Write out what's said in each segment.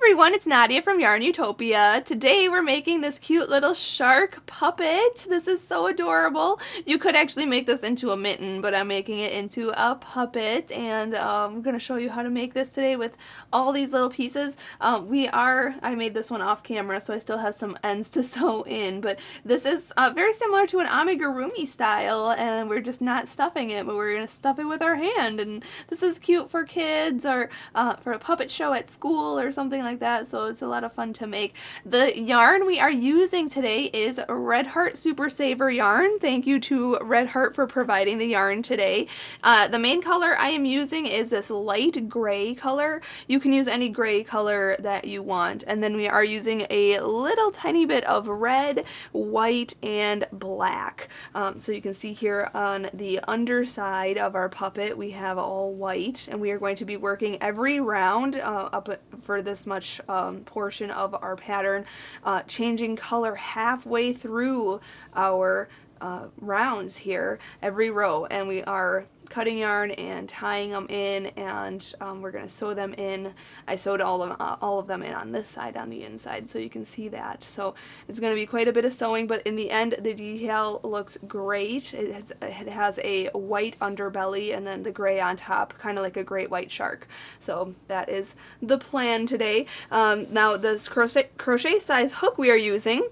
everyone, it's Nadia from YARNutopia. Today we're making this cute little shark puppet. This is so adorable. You could actually make this into a mitten, but I'm making it into a puppet, and I'm going to show you how to make this today with all these little pieces. I made this one off camera, so I still have some ends to sew in, but this is very similar to an amigurumi style, and we're just not stuffing it, but we're going to stuff it with our hand, and this is cute for kids or for a puppet show at school or something like that, so it's a lot of fun to make. The yarn we are using today is Red Heart Super Saver yarn. Thank you to Red Heart for providing the yarn today. The main color I am using is this light gray color. You can use any gray color that you want, and then we are using a little tiny bit of red, white, and black. So you can see here on the underside of our puppet we have all white, and we are going to be working every round up for this much portion of our pattern, changing color halfway through our rounds here, every row, and we are cutting yarn and tying them in, and we're going to sew them in. I sewed all of them in on this side, on the inside, so you can see that. So it's going to be quite a bit of sewing, but in the end the detail looks great. It has a white underbelly and then the gray on top, kind of like a great white shark. So that is the plan today. Now this crochet size hook we are using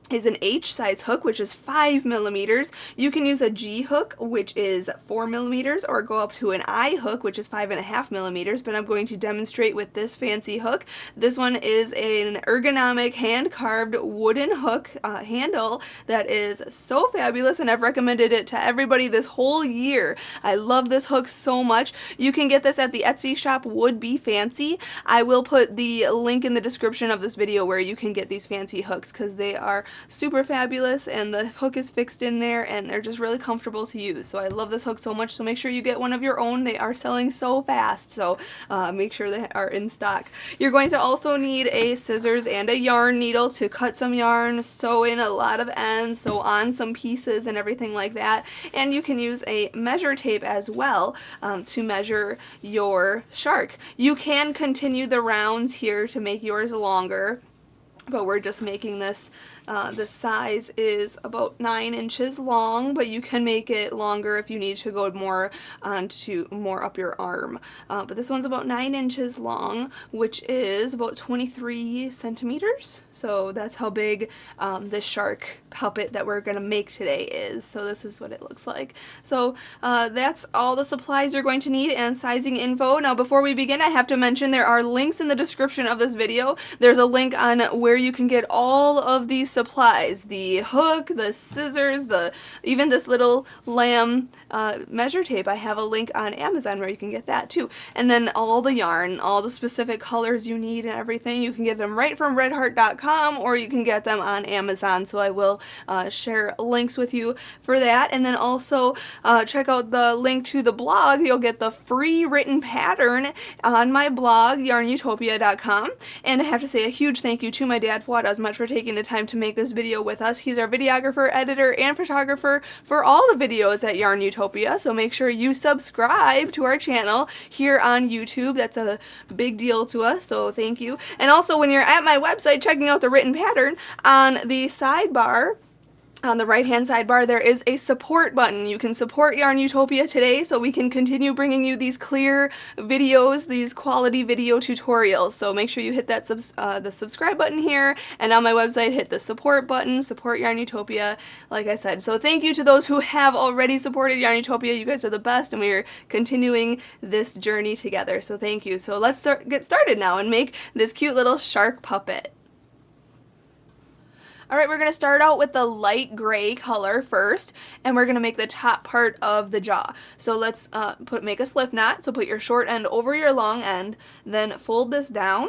is an H size hook, which is 5 millimeters. You can use a G hook, which is 4 millimeters, or go up to an I hook, which is 5.5 millimeters, but I'm going to demonstrate with this fancy hook. This one is an ergonomic hand-carved wooden hook handle that is so fabulous, and I've recommended it to everybody this whole year. I love this hook so much. You can get this at the Etsy shop Would Be Fancy. I will put the link in the description of this video where you can get these fancy hooks, because they are super fabulous, and the hook is fixed in there, and they're just really comfortable to use. So I love this hook so much, so make sure you get one of your own. They are selling so fast, so make sure they are in stock. You're going to also need a scissors and a yarn needle to cut some yarn, sew in a lot of ends, sew on some pieces and everything like that. And you can use a measure tape as well to measure your shark. You can continue the rounds here to make yours longer, but we're just making this, the size is about 9 inches long, but you can make it longer if you need to go more up your arm. But this one's about 9 inches long, which is about 23 centimeters. So that's how big this shark puppet that we're gonna make today is. So this is what it looks like. So that's all the supplies you're going to need and sizing info. Now before we begin, I have to mention there are links in the description of this video. There's a link on where you can get all of these supplies, the hook, the scissors, even this little lamb measure tape. I have a link on Amazon where you can get that too. And then all the yarn, all the specific colors you need and everything, you can get them right from redheart.com, or you can get them on Amazon. So I will share links with you for that. And then also check out the link to the blog. You'll get the free written pattern on my blog, YARNutopia.com. And I have to say a huge thank you to my dad, Fuad, Azmat, for taking the time to make this video with us. He's our videographer, editor, and photographer for all the videos at YARNutopia, so make sure you subscribe to our channel here on YouTube. That's a big deal to us, so thank you. And also, when you're at my website checking out the written pattern, on the sidebar, on the right-hand sidebar, there is a support button. You can support YARNutopia today so we can continue bringing you these clear videos, these quality video tutorials. So make sure you hit that the subscribe button here, and on my website hit the support button, support YARNutopia, like I said. So thank you to those who have already supported YARNutopia. You guys are the best, and we are continuing this journey together. So thank you. So let's get started now and make this cute little shark puppet. Alright, we're going to start out with the light gray color first, and we're going to make the top part of the jaw. So let's make a slip knot. So put your short end over your long end, then fold this down,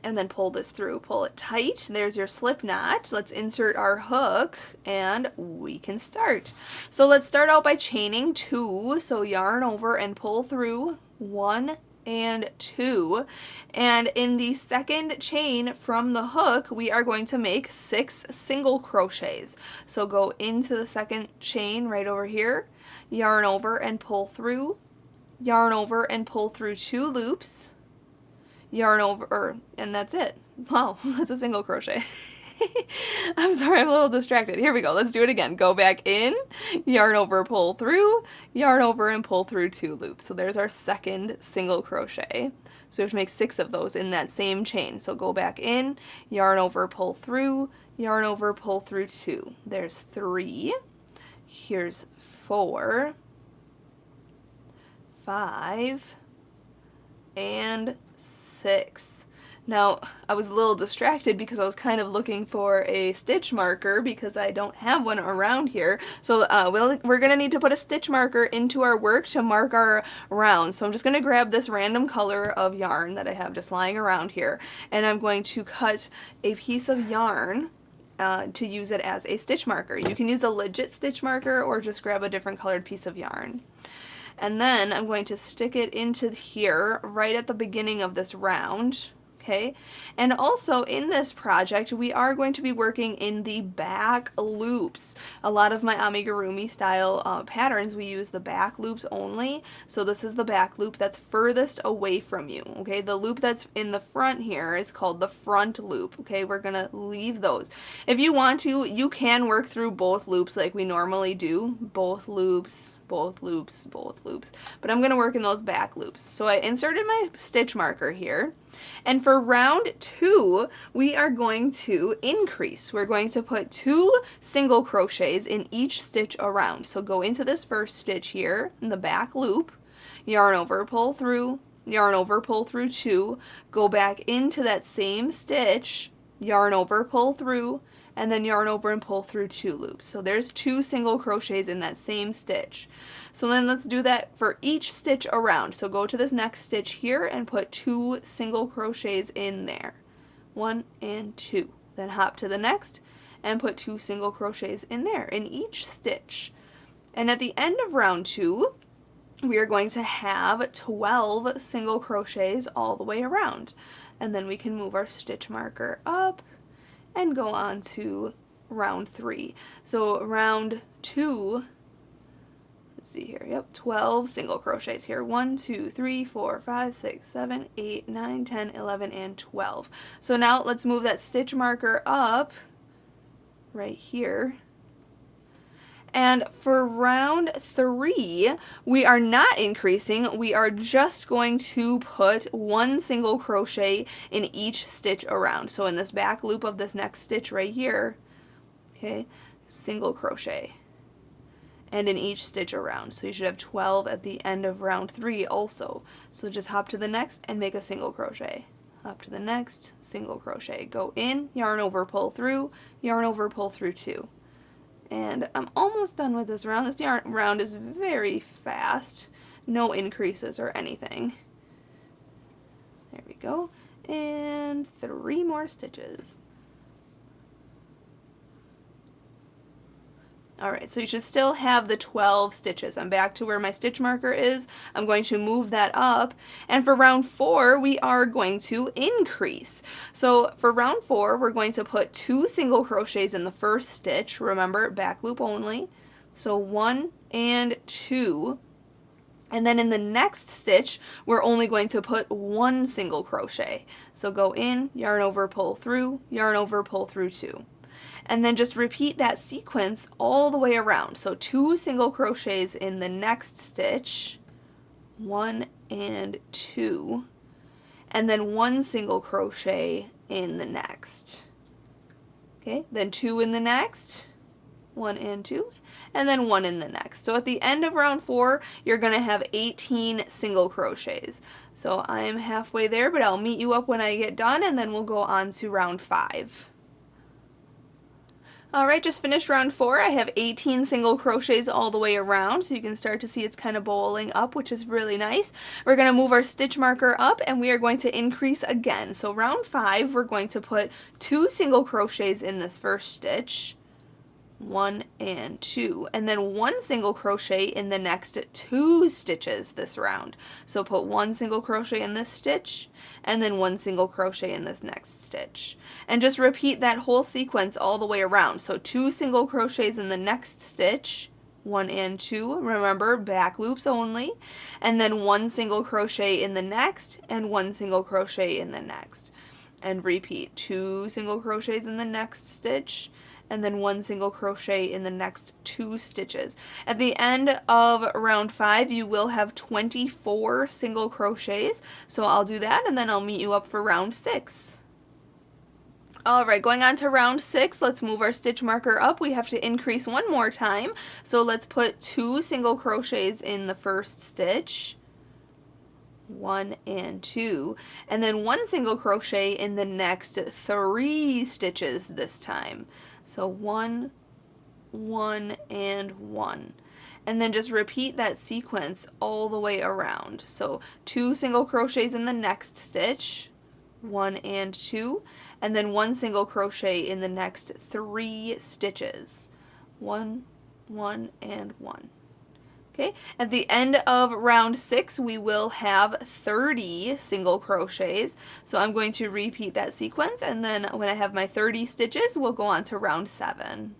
and then pull this through. Pull it tight. There's your slip knot. Let's insert our hook, and we can start. So let's start out by chaining 2. So yarn over and pull through 1 and 2, and in the second chain from the hook we are going to make 6 single crochets. So go into the second chain right over here, yarn over and pull through, yarn over and pull through 2 loops, yarn over, and that's it. Wow, that's a single crochet. I'm sorry, I'm a little distracted. Here we go. Let's do it again. Go back in, yarn over, pull through, yarn over, and pull through 2 loops. So there's our second single crochet. So we have to make 6 of those in that same chain. So go back in, yarn over, pull through, yarn over, pull through 2. There's 3. Here's 4, 5, and 6. Now, I was a little distracted because I was kind of looking for a stitch marker because I don't have one around here. So we're going to need to put a stitch marker into our work to mark our rounds. So I'm just going to grab this random color of yarn that I have just lying around here, and I'm going to cut a piece of yarn to use it as a stitch marker. You can use a legit stitch marker or just grab a different colored piece of yarn. And then I'm going to stick it into here right at the beginning of this round. Okay, and also in this project we are going to be working in the back loops. A lot of my amigurumi style patterns, we use the back loops only. So this is the back loop that's furthest away from you. Okay, the loop that's in the front here is called the front loop. Okay, we're gonna leave those. If you want to, you can work through both loops like we normally do. Both loops, both loops, both loops. But I'm gonna work in those back loops. So I inserted my stitch marker here. And for round 2, we are going to increase. We're going to put 2 single crochets in each stitch around. So go into this first stitch here in the back loop, yarn over, pull through, yarn over, pull through 2, go back into that same stitch, yarn over, pull through, and then yarn over and pull through 2 loops. So there's 2 single crochets in that same stitch. So then let's do that for each stitch around. So go to this next stitch here and put 2 single crochets in there. 1 and 2. Then hop to the next and put 2 single crochets in there in each stitch. And at the end of round 2, we are going to have 12 single crochets all the way around. And then we can move our stitch marker up and go on to round 3. So round 2, let's see here, yep, 12 single crochets here. 1, 2, 3, 4, 5, 6, 7, 8, 9, 10, 11, and 12. So now let's move that stitch marker up right here. And for round 3, we are not increasing, we are just going to put 1 single crochet in each stitch around. So in this back loop of this next stitch right here, okay, single crochet. And in each stitch around. So you should have 12 at the end of round 3 also. So just hop to the next and make a single crochet. Hop to the next, single crochet. Go in, yarn over, pull through, yarn over, pull through 2. And I'm almost done with this round. This yarn round is very fast. No increases or anything. There we go. And 3 more stitches. Alright, so you should still have the 12 stitches. I'm back to where my stitch marker is. I'm going to move that up. And for round 4, we are going to increase. So for round 4, we're going to put 2 single crochets in the first stitch. Remember, back loop only. So 1 and 2. And then in the next stitch, we're only going to put 1 single crochet. So go in, yarn over, pull through, yarn over, pull through 2. And then just repeat that sequence all the way around. So 2 single crochets in the next stitch, 1 and 2, and then 1 single crochet in the next. Okay, then 2 in the next, 1 and 2, and then 1 in the next. So at the end of round 4, you're going to have 18 single crochets. So I'm halfway there, but I'll meet you up when I get done, and then we'll go on to round 5. Alright, just finished round 4. I have 18 single crochets all the way around, so you can start to see it's kind of bowling up, which is really nice. We're going to move our stitch marker up, and we are going to increase again. So round 5, we're going to put 2 single crochets in this first stitch, 1 and 2, and then 1 single crochet in the next 2 stitches this round. So put 1 single crochet in this stitch, and then 1 single crochet in this next stitch. And just repeat that whole sequence all the way around. So 2 single crochets in the next stitch, 1 and 2, remember back loops only, and then 1 single crochet in the next and 1 single crochet in the next, and repeat 2 single crochets in the next stitch and then 1 single crochet in the next 2 stitches. At the end of round 5 you will have 24 single crochets, so I'll do that and then I'll meet you up for round 6. Alright, going on to round 6, let's move our stitch marker up. We have to increase one more time. So let's put 2 single crochets in the first stitch, 1 and 2, and then 1 single crochet in the next 3 stitches this time. So 1, 1, and 1. And then just repeat that sequence all the way around. So 2 single crochets in the next stitch, 1 and 2, and then 1 single crochet in the next 3 stitches, 1, 1, and 1. Okay, at the end of round 6 we will have 30 single crochets, so I'm going to repeat that sequence, and then when I have my 30 stitches we'll go on to round 7.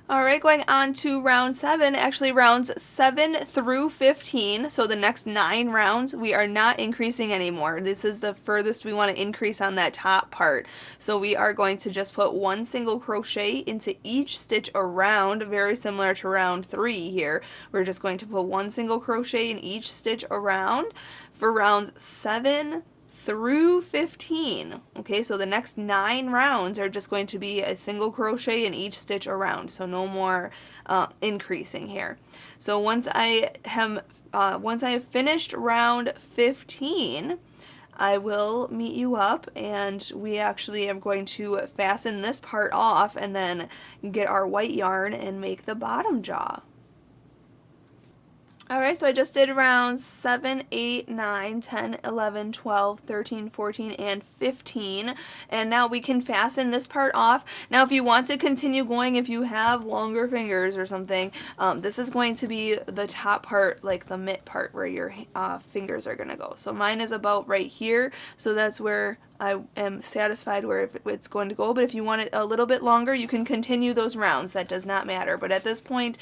Alright, going on to round 7, actually rounds 7 through 15, so the next 9 rounds we are not increasing anymore. This is the furthest we want to increase on that top part. So we are going to just put 1 single crochet into each stitch around, very similar to round 3 here. We're just going to put 1 single crochet in each stitch around for rounds 7 through 15. Okay, so the next 9 rounds are just going to be a single crochet in each stitch around, so no more increasing here. So once I have finished round 15, I will meet you up and we actually am going to fasten this part off and then get our white yarn and make the bottom jaw. Alright, so I just did rounds 7, 8, 9, 10, 11, 12, 13, 14, and 15. And now we can fasten this part off. Now if you want to continue going, if you have longer fingers or something, this is going to be the top part, like the mitt part where your fingers are going to go. So mine is about right here, so that's where I am satisfied where it's going to go, but if you want it a little bit longer, you can continue those rounds. That does not matter, but at this point,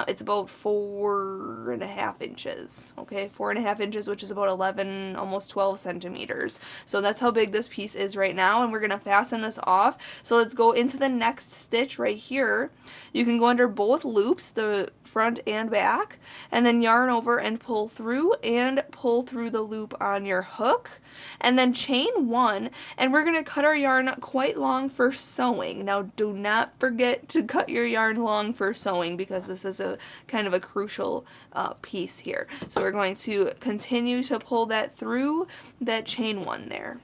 it's about 4.5 inches, okay? 4.5 inches, which is about 11, almost 12 centimeters. So that's how big this piece is right now, and we're going to fasten this off. So let's go into the next stitch right here. You can go under both loops, the front and back, and then yarn over and pull through the loop on your hook, and then chain 1, and we're going to cut our yarn quite long for sewing. Now do not forget to cut your yarn long for sewing because this is a kind of a crucial piece here. So we're going to continue to pull that through that chain 1 there.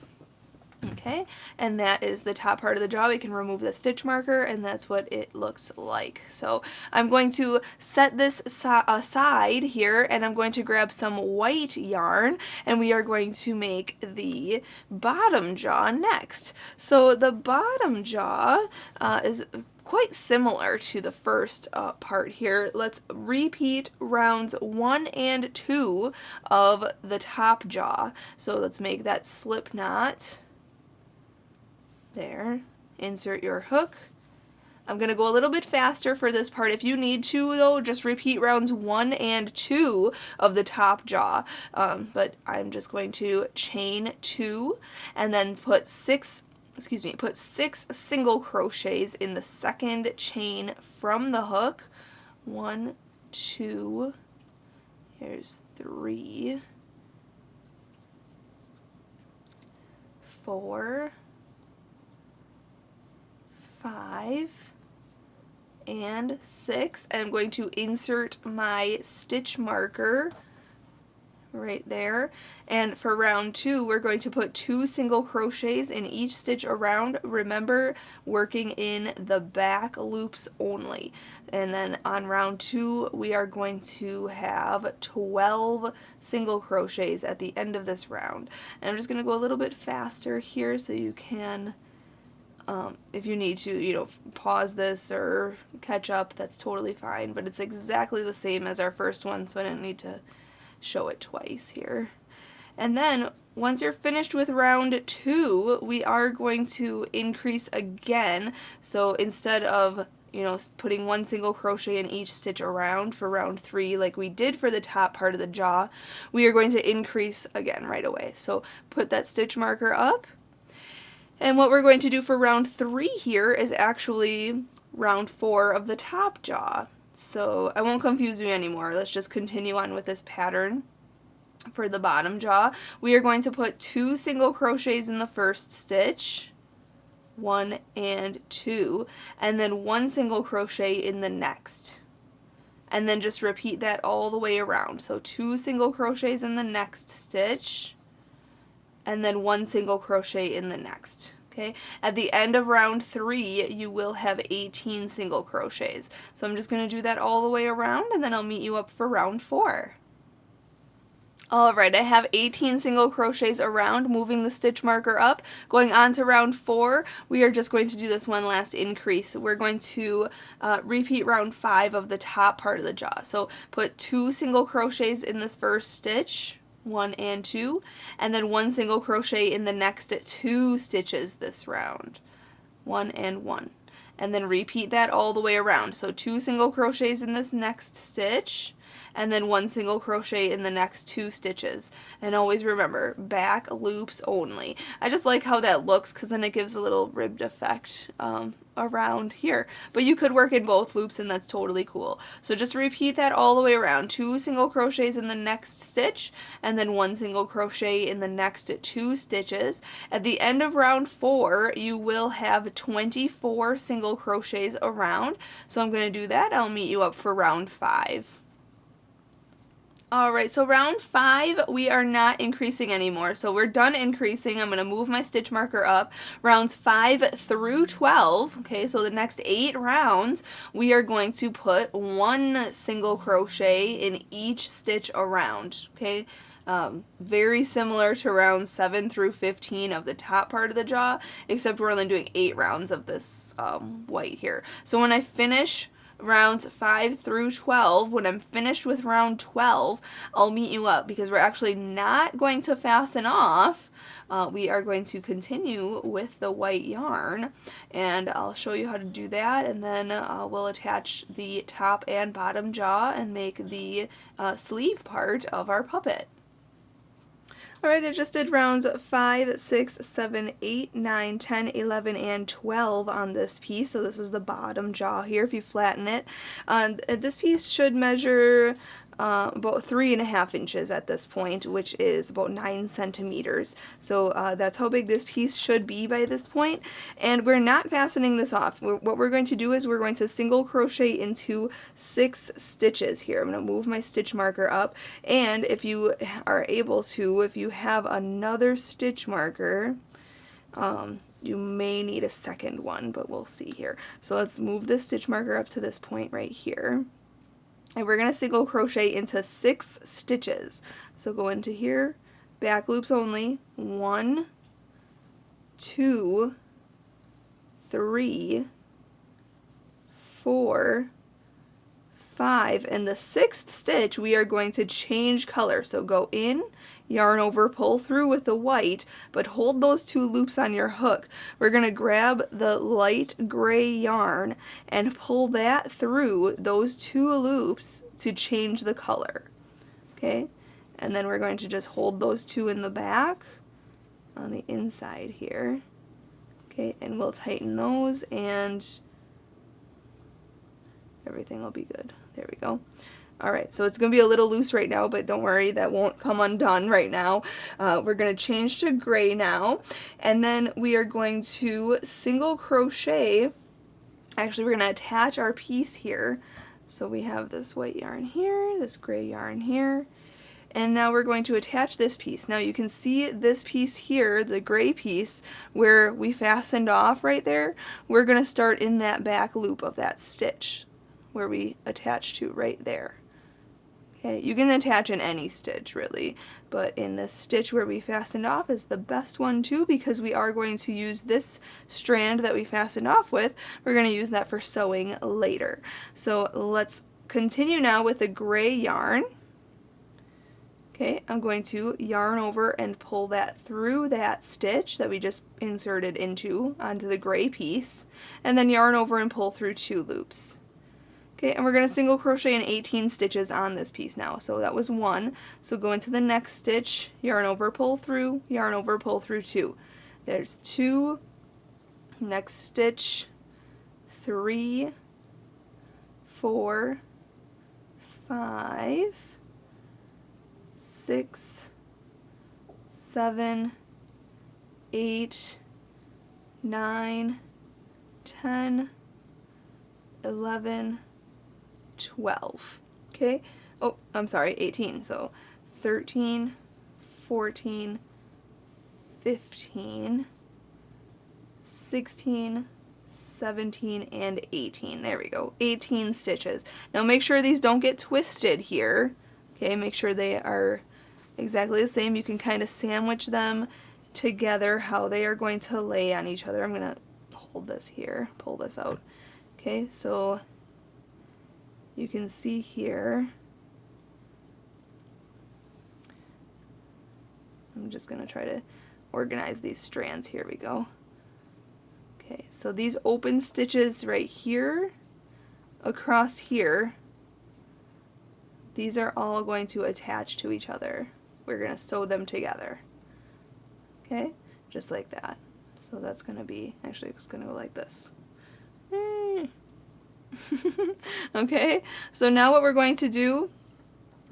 Okay, and that is the top part of the jaw. We can remove the stitch marker and that's what it looks like. So I'm going to set this aside here and I'm going to grab some white yarn and we are going to make the bottom jaw next. So the bottom jaw is quite similar to the first part here. Let's repeat rounds 1 and 2 of the top jaw. So let's make that slip knot. There, insert your hook. I'm going to go a little bit faster for this part. If you need to though, just repeat rounds 1 and 2 of the top jaw. But I'm just going to chain 2 and then put 6 single crochets in the second chain from the hook. 1, 2, here's 3, 4, 5, and 6. And I'm going to insert my stitch marker right there. And for round 2, we're going to put 2 single crochets in each stitch around. Remember, working in the back loops only. And then on round 2, we are going to have 12 single crochets at the end of this round. And I'm just going to go a little bit faster here so you can if you need to, pause this or catch up, that's totally fine, but it's exactly the same as our first one, so I don't need to show it twice here. And then once you're finished with round 2, we are going to increase again. So instead of you know, putting 1 single crochet in each stitch around for round 3 like we did for the top part of the jaw, we are going to increase again right away. So put that stitch marker up. And what we're going to do for round 3 here is actually round 4 of the top jaw. So I won't confuse you anymore. Let's just continue on with this pattern. For the bottom jaw, we are going to put 2 single crochets in the first stitch, 1 and 2, and then 1 single crochet in the next. And then just repeat that all the way around. So 2 single crochets in the next stitch, and then 1 single crochet in the next. Okay, at the end of round 3, you will have 18 single crochets. So I'm just going to do that all the way around, and then I'll meet you up for round 4. Alright, I have 18 single crochets around, moving the stitch marker up. Going on to round 4, we are just going to do this one last increase. We're going to repeat round 5 of the top part of the jaw. So put 2 single crochets in this first stitch, 1 and 2, and then 1 single crochet in the next 2 stitches this round, 1 and 1. And then repeat that all the way around. So 2 single crochets in this next stitch, and then 1 single crochet in the next 2 stitches. And always remember, back loops only. I just like how that looks because then it gives a little ribbed effect around here. But you could work in both loops and that's totally cool. So just repeat that all the way around. 2 single crochets in the next stitch, and then 1 single crochet in the next 2 stitches. At the end of round 4, you will have 24 single crochets around. So I'm going to do that. I'll meet you up for round 5. Alright, so round 5, we are not increasing anymore. So we're done increasing. I'm going to move my stitch marker up. Rounds 5 through 12, okay, so the next 8 rounds, we are going to put 1 single crochet in each stitch around, okay? Very similar to rounds 7 through 15 of the top part of the jaw, except we're only doing 8 rounds of this white here. So when I finish rounds 5 through 12, when I'm finished with round 12, I'll meet you up because we're actually not going to fasten off. We are going to continue with the white yarn, and I'll show you how to do that, and then we'll attach the top and bottom jaw and make the sleeve part of our puppet. Alright, I just did rounds 5, 6, 7, 8, 9, 10, 11, and 12 on this piece. So this is the bottom jaw here if you flatten it. This piece should measure about 3.5 inches at this point, which is about 9 centimeters. So that's how big this piece should be by this point. And we're not fastening this off. What we're going to do is we're going to single crochet into 6 stitches here. I'm going to move my stitch marker up, and if you are able to, if you have another stitch marker, you may need a second one, but we'll see here. So let's move the stitch marker up to this point right here. And we're going to single crochet into 6 stitches. So go into here, back loops only, 1, 2, 3, 4, 5, and the 6th stitch we are going to change color. So go in, yarn over, pull through with the white, but hold those 2 loops on your hook. We're going to grab the light gray yarn and pull that through those 2 loops to change the color. Okay, and then we're going to just hold those 2 in the back on the inside here. Okay, and we'll tighten those and everything will be good. There we go. Alright, so it's going to be a little loose right now, but don't worry, that won't come undone right now. We're going to change to gray now, and then we are going to single crochet. Actually, we're going to attach our piece here. So we have this white yarn here, this gray yarn here, and now we're going to attach this piece. Now you can see this piece here, the gray piece, where we fastened off right there. We're going to start in that back loop of that stitch where we attach to right there. Okay, you can attach in any stitch really, but in this stitch where we fastened off is the best one too, because we are going to use this strand that we fastened off with. We're going to use that for sewing later. So let's continue now with the gray yarn. Okay, I'm going to yarn over and pull that through that stitch that we just inserted onto the gray piece, and then yarn over and pull through 2 loops. Okay, and we're going to single crochet in 18 stitches on this piece now. So that was 1. So go into the next stitch, yarn over, pull through, yarn over, pull through 2. There's 2, next stitch, 3, 4, 5, 6, 7, 8, 9, 10, 11, 12. Okay, oh, I'm sorry, 18. So 13, 14, 15, 16, 17, and 18. There we go, 18 stitches. Now make sure these don't get twisted here. Okay, make sure they are exactly the same. You can kind of sandwich them together how they are going to lay on each other. I'm going to hold this here, pull this out. Okay, so you can see here, I'm just going to try to organize these strands. Here we go. Okay, so these open stitches right here, across here, these are all going to attach to each other. We're going to sew them together. Okay, just like that. So that's going to be, actually it's going to go like this. Okay, so now what we're going to do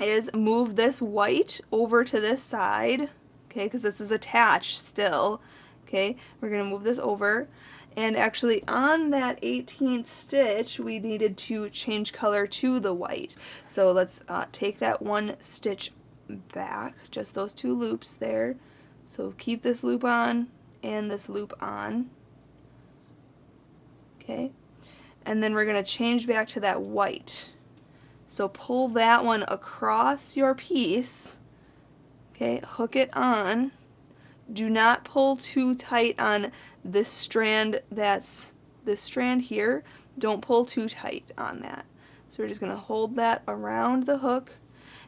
is move this white over to this side, okay, because this is attached still. Okay, we're going to move this over, and actually on that 18th stitch we needed to change color to the white. So let's take that 1 stitch back, just those 2 loops there. So keep this loop on and this loop on. Okay, and then we're going to change back to that white. So pull that one across your piece, okay, hook it on. Do not pull too tight on this strand, that's this strand here. Don't pull too tight on that. So we're just going to hold that around the hook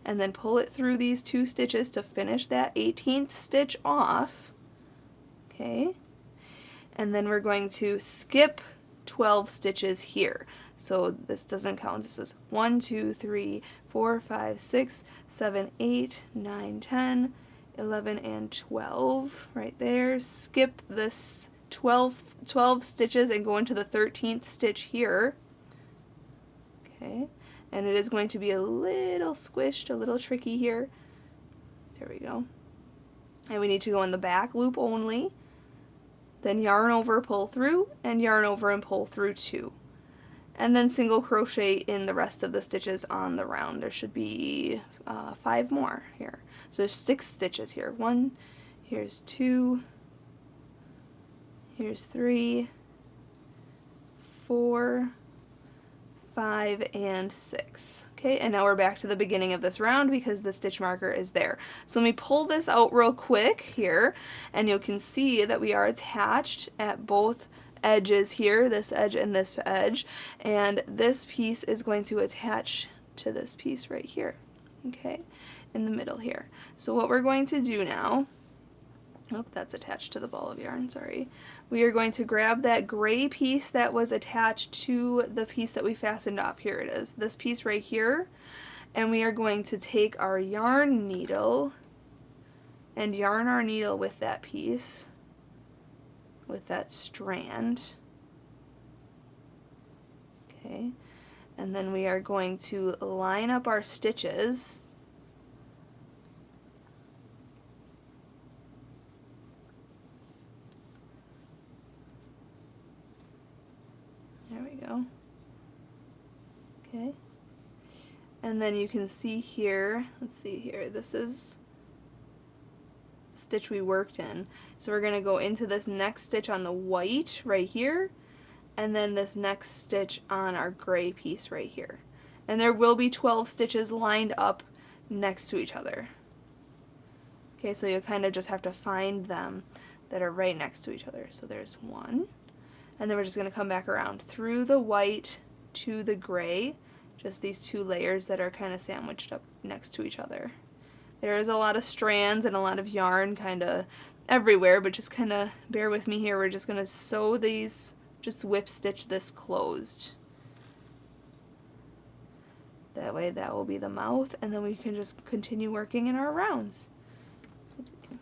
and then pull it through these 2 stitches to finish that 18th stitch off. Okay, and then we're going to skip 12 stitches here. So this doesn't count. This is 1, 2, 3, 4, 5, 6, 7, 8, 9, 10, 11, and 12 right there. Skip this 12 stitches and go into the 13th stitch here. Okay, and it is going to be a little squished, a little tricky here. There we go. And we need to go in the back loop only. Then yarn over, pull through, and yarn over and pull through 2. And then single crochet in the rest of the stitches on the round. There should be 5 more here. So there's 6 stitches here. 1, here's 2, here's 3, 4, 5, and 6. Okay, and now we're back to the beginning of this round because the stitch marker is there. So let me pull this out real quick here, and you can see that we are attached at both edges here, this edge and this edge, and this piece is going to attach to this piece right here, okay, in the middle here. So what we're going to do now, oh, that's attached to the ball of yarn, sorry. We are going to grab that gray piece that was attached to the piece that we fastened off. Here it is, this piece right here, and we are going to take our yarn needle and yarn our needle with that piece, with that strand. Okay, and then we are going to line up our stitches. There we go. Okay, and then you can see here, let's see here, this is the stitch we worked in. So we're going to go into this next stitch on the white right here, and then this next stitch on our gray piece right here. And there will be 12 stitches lined up next to each other. Okay, so you kind of just have to find them that are right next to each other. So there's 1. And then we're just going to come back around through the white to the gray, just these 2 layers that are kind of sandwiched up next to each other. There is a lot of strands and a lot of yarn kind of everywhere, but just kind of bear with me here. We're just going to sew these, just whip stitch this closed. That way that will be the mouth, and then we can just continue working in our rounds. Oopsie.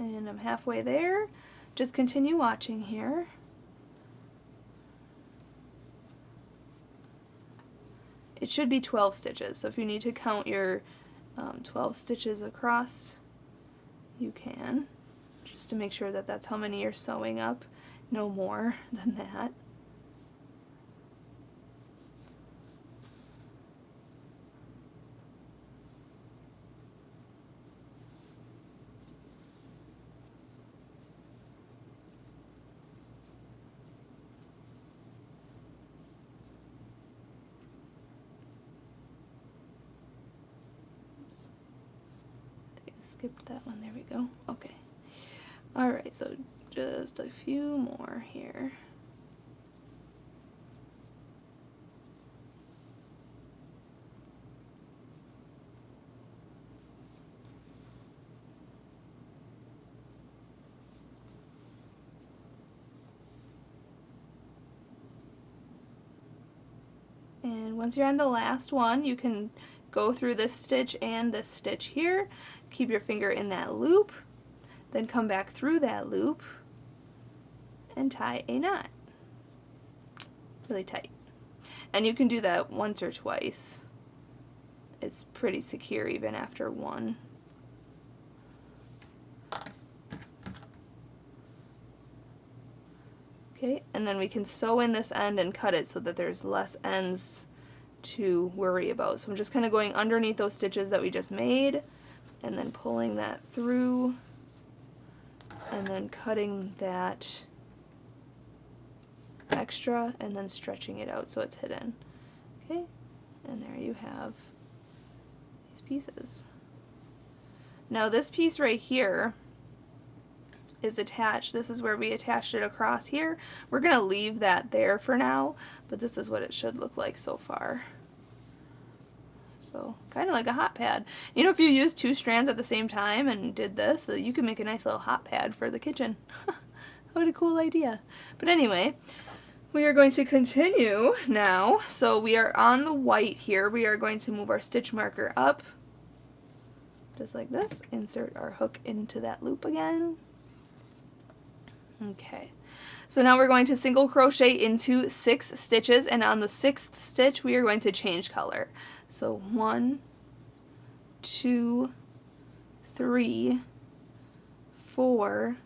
And I'm halfway there. Just continue watching here. It should be 12 stitches, so if you need to count your 12 stitches across, you can, just to make sure that that's how many you're sewing up, no more than that. Skipped that one, there we go. Okay. Alright, so just a few more here. And once you're on the last one, you can go through this stitch and this stitch here. Keep your finger in that loop, then come back through that loop and tie a knot. Really tight. And you can do that once or twice. It's pretty secure even after one. Okay, and then we can sew in this end and cut it so that there's less ends to worry about. So I'm just kind of going underneath those stitches that we just made and then pulling that through and then cutting that extra and then stretching it out so it's hidden. Okay, and there you have these pieces. Now this piece right here is attached. This is where we attached it across here. We're going to leave that there for now, but this is what it should look like so far. So kind of like a hot pad. You know, if you use two strands at the same time and did this, that you can make a nice little hot pad for the kitchen. What a cool idea. But anyway, we are going to continue now. So we are on the white here. We are going to move our stitch marker up just like this. Insert our hook into that loop again. Okay, so now we're going to single crochet into 6 stitches, and on the 6th stitch we are going to change color. So 1, 2, 3, 4,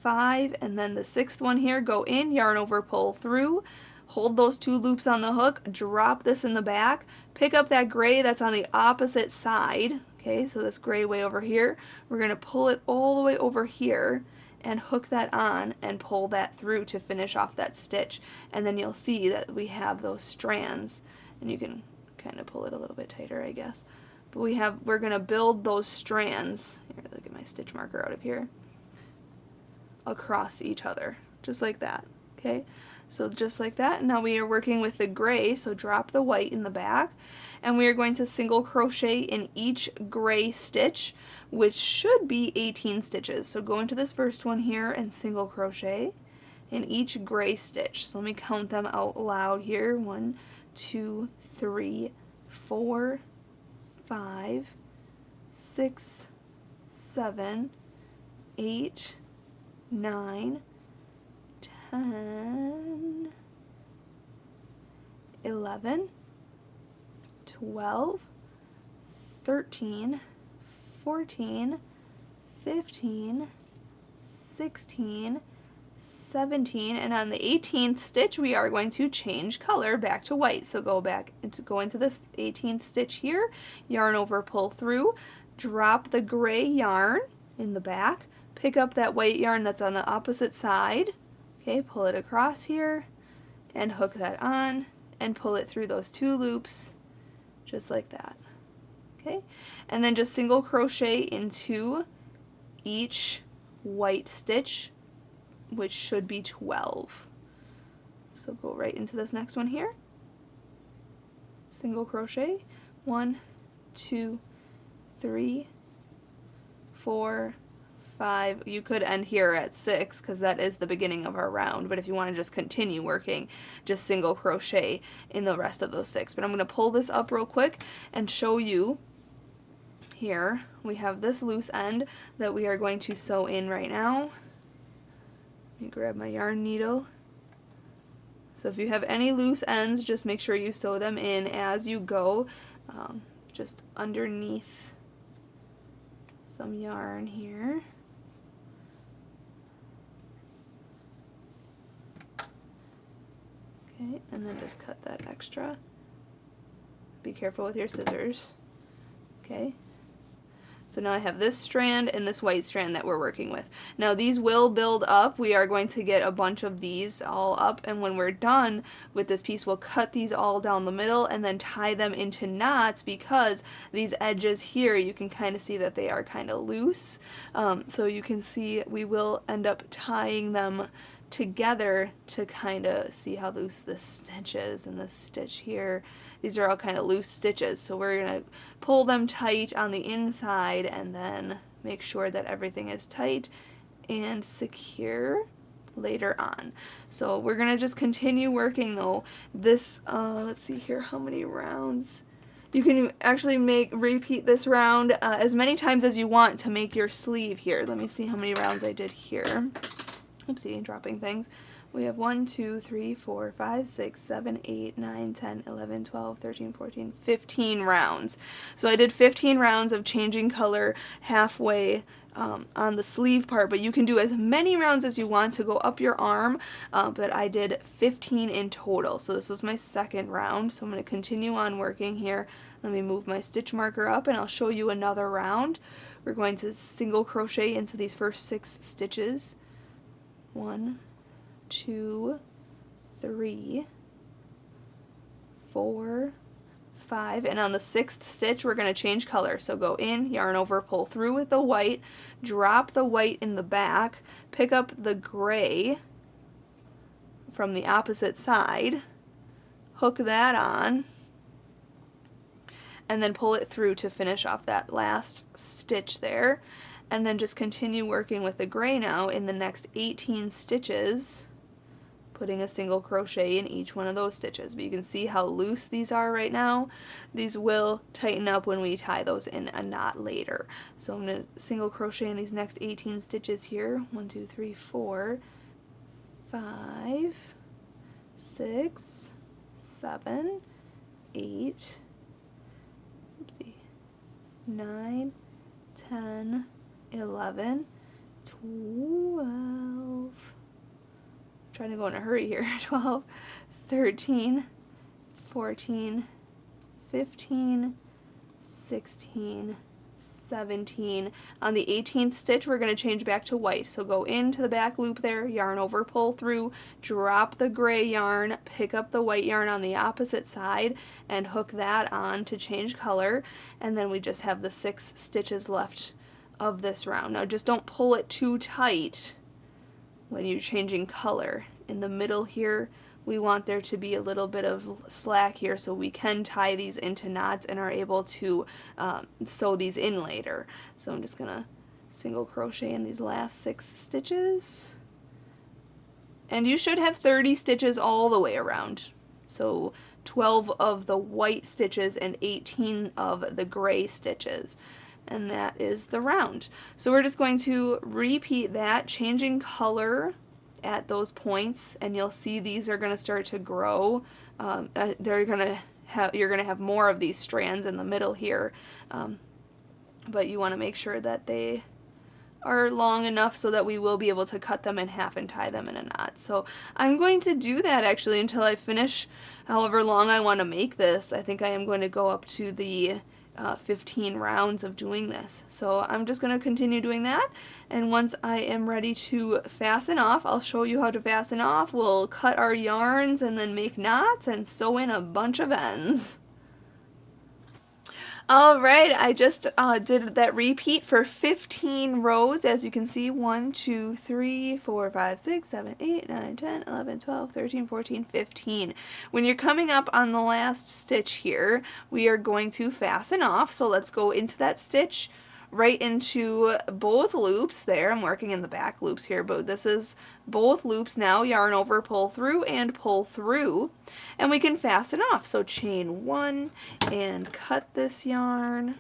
5, and then the 6th one here, go in, yarn over, pull through, hold those 2 loops on the hook, drop this in the back, pick up that gray that's on the opposite side. Okay, so this gray way over here, we're going to pull it all the way over here and hook that on and pull that through to finish off that stitch, and then you'll see that we have those strands, and you can kind of pull it a little bit tighter, I guess, but we're gonna build those strands here. Look at my stitch marker out of here, across each other just like that. Okay, so just like that. Now we are working with the gray, so drop the white in the back, and we are going to single crochet in each gray stitch, which should be 18 stitches. So go into this first one here and single crochet in each gray stitch. So let me count them out loud here. 1, 2, 3, 4, 5, 6, 7, 8, 9, 10, 11, 12, 13, 14, 15, 16, 17, and on the 18th stitch we are going to change color back to white. So go into this 18th stitch here, yarn over, pull through, drop the gray yarn in the back, pick up that white yarn that's on the opposite side, okay, pull it across here and hook that on and pull it through those 2 loops just like that. Okay, and then just single crochet into each white stitch, which should be 12. So go right into this next one here single crochet, 1, 2, 3, 4, 5. You could end here at 6 because that is the beginning of our round, but if you want to just continue working, just single crochet in the rest of those 6. But I'm going to pull this up real quick and show you. Here we have this loose end that we are going to sew in right now. Let me grab my yarn needle. So if you have any loose ends, just make sure you sew them in as you go, just underneath some yarn here. Okay, and then just cut that extra. Be careful with your scissors. Okay. So now I have this strand and this white strand that we're working with. Now these will build up. We are going to get a bunch of these all up, and when we're done with this piece, we'll cut these all down the middle and then tie them into knots, because these edges here, you can kind of see that they are kind of loose. So you can see we will end up tying them together to kind of see how loose this stitch is, and this stitch here. These are all kind of loose stitches, so we're going to pull them tight on the inside and then make sure that everything is tight and secure later on. So we're going to just continue working though. This, let's see here, how many rounds? You can actually repeat this round as many times as you want to make your sleeve here. Let me see how many rounds I did here. Oopsie, dropping things. We have 1, 2, 3, 4, 5, 6, 7, 8, 9, 10, 11, 12, 13, 14, 15 rounds. So I did 15 rounds of changing color halfway on the sleeve part, but you can do as many rounds as you want to go up your arm, but I did 15 in total. So this was my second round, so I'm going to continue on working here. Let me move my stitch marker up and I'll show you another round. We're going to single crochet into these first 6 stitches. 1, 2, 3, 4, 5, and on the 6th stitch we're going to change color. So go in, yarn over, pull through with the white, drop the white in the back, pick up the gray from the opposite side, hook that on, and then pull it through to finish off that last stitch there. And then just continue working with the gray now in the next 18 stitches, putting a single crochet in each one of those stitches. But you can see how loose these are right now. These will tighten up when we tie those in a knot later. So I'm going to single crochet in these next 18 stitches here. 1, 2, 3, 4, 5, 6, 7, 8, oopsie, 9, 10, 11, 12, trying to go in a hurry here, 12, 13, 14, 15, 16, 17. On the 18th stitch we're going to change back to white, so go into the back loop there, yarn over, pull through, drop the gray yarn, pick up the white yarn on the opposite side and hook that on to change color, and then we just have the 6 stitches left of this round. Now just don't pull it too tight when you're changing color. In the middle here we want there to be a little bit of slack here so we can tie these into knots and are able to sew these in later. So I'm just gonna single crochet in these last 6 stitches, and you should have 30 stitches all the way around. So 12 of the white stitches and 18 of the gray stitches. And that is the round. So we're just going to repeat that, changing color at those points, and you'll see these are going to start to grow. You're going to have more of these strands in the middle here, but you want to make sure that they are long enough so that we will be able to cut them in half and tie them in a knot. So I'm going to do that actually until I finish however long I want to make this. I think I am going to go up to the 15 rounds of doing this. So I'm just going to continue doing that, and once I am ready to fasten off, I'll show you how to fasten off. We'll cut our yarns and then make knots and sew in a bunch of ends. All right, I just did that repeat for 15 rows. As you can see, 1, 2, 3, 4, 5, 6, 7, 8, 9, 10, 11, 12, 13, 14, 15. When you're coming up on the last stitch here, we are going to fasten off. So let's go into that stitch, right into both loops there. I'm working in the back loops here, but this is both loops now. Yarn over, pull through, and pull through, and we can fasten off. So chain 1 and cut this yarn.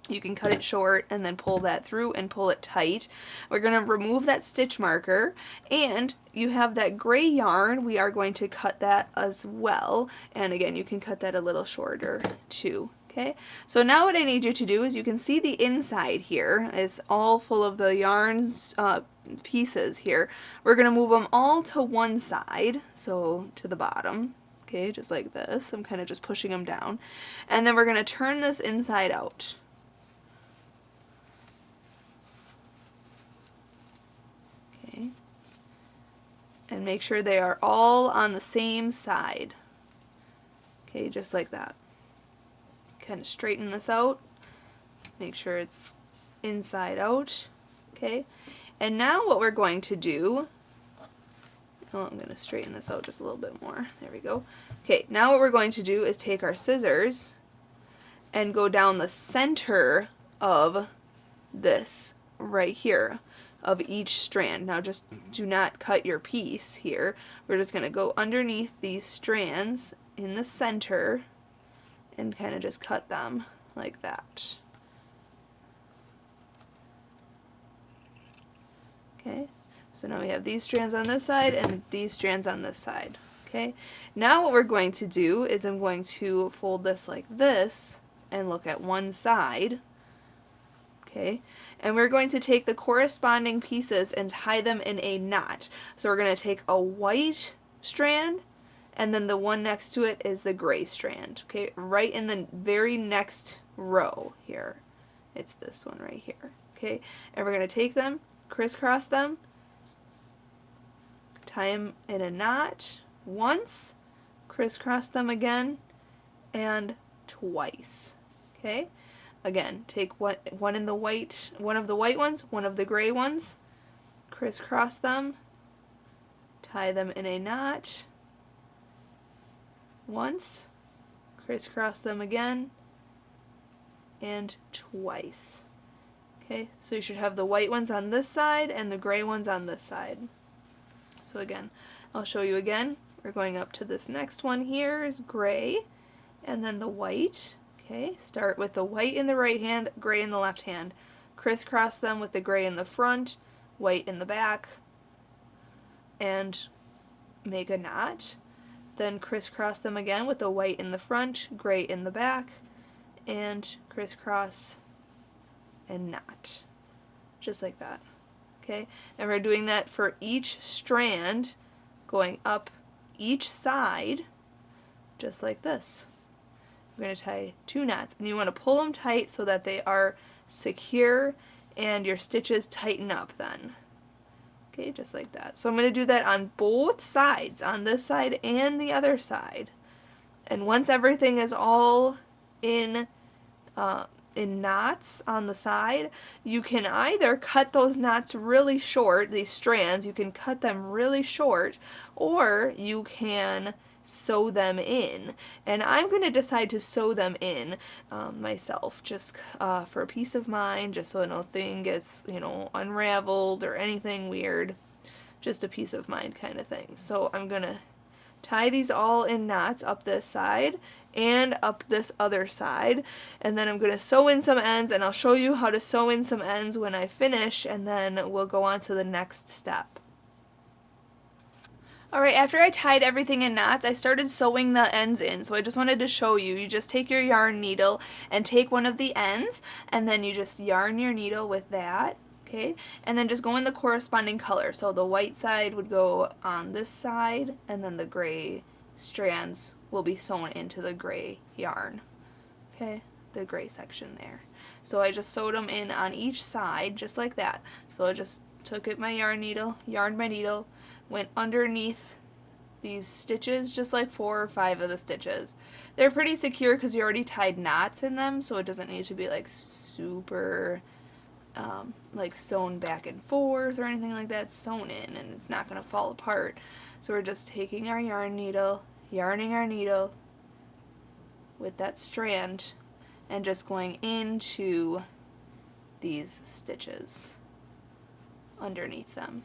You can cut it short and then pull that through and pull it tight. We're going to remove that stitch marker, and you have that gray yarn. We are going to cut that as well, and again, you can cut that a little shorter too. Okay, so now what I need you to do is, you can see the inside here is all full of the yarns pieces here. We're going to move them all to one side, so to the bottom. Okay, just like this. I'm kind of just pushing them down. And then we're going to turn this inside out. Okay. And make sure they are all on the same side. Okay, just like that. Kind of straighten this out. Make sure it's inside out. Okay. And now what we're going to do, oh, I'm going to straighten this out just a little bit more. There we go. Okay, now what we're going to do is take our scissors and go down the center of this right here, of each strand. Now just do not cut your piece here. We're just going to go underneath these strands in the center and kind of just cut them like that. Okay, so now we have these strands on this side and these strands on this side. Okay, now what we're going to do is, I'm going to fold this like this and look at one side. Okay, and we're going to take the corresponding pieces and tie them in a knot. So we're going to take a white strand, and then the one next to it is the gray strand. Okay, right in the very next row here. It's this one right here. Okay, and we're going to take them, crisscross them, tie them in a knot once, crisscross them again, and twice. Okay, again, take one in the white, one of the white ones, one of the gray ones, crisscross them, tie them in a knot once, crisscross them again, and twice. Okay, so you should have the white ones on this side and the gray ones on this side. So again, I'll show you again. We're going up to this next one here is gray, and then the white. Okay, start with the white in the right hand, gray in the left hand. Crisscross them with the gray in the front, white in the back, and make a knot. Then crisscross them again with the white in the front, gray in the back, and crisscross and knot. Just like that. Okay, and we're doing that for each strand, going up each side, just like this. We're going to tie 2 knots, and you want to pull them tight so that they are secure and your stitches tighten up then. Okay, just like that. So I'm going to do that on both sides, on this side and the other side. And once everything is all in knots on the side, you can either cut those knots really short, these strands, you can cut them really short, or you can sew them in. And I'm going to decide to sew them in myself, just for peace of mind, just so nothing gets, unraveled or anything weird. Just a peace of mind kind of thing. So I'm going to tie these all in knots up this side and up this other side, and then I'm going to sew in some ends, and I'll show you how to sew in some ends when I finish, and then we'll go on to the next step. Alright, after I tied everything in knots, I started sewing the ends in, so I just wanted to show you. You just take your yarn needle and take one of the ends, and then you just yarn your needle with that, okay, and then just go in the corresponding color. So the white side would go on this side, and then the gray strands will be sewn into the gray yarn, okay, the gray section there. So I just sewed them in on each side, just like that. So I just took my yarn needle, yarned my needle, went underneath these stitches, just like 4 or 5 of the stitches. They're pretty secure because you already tied knots in them, so it doesn't need to be like super like sewn back and forth or anything like that. It's sewn in and it's not going to fall apart. So we're just taking our yarn needle, yarning our needle with that strand, and just going into these stitches underneath them.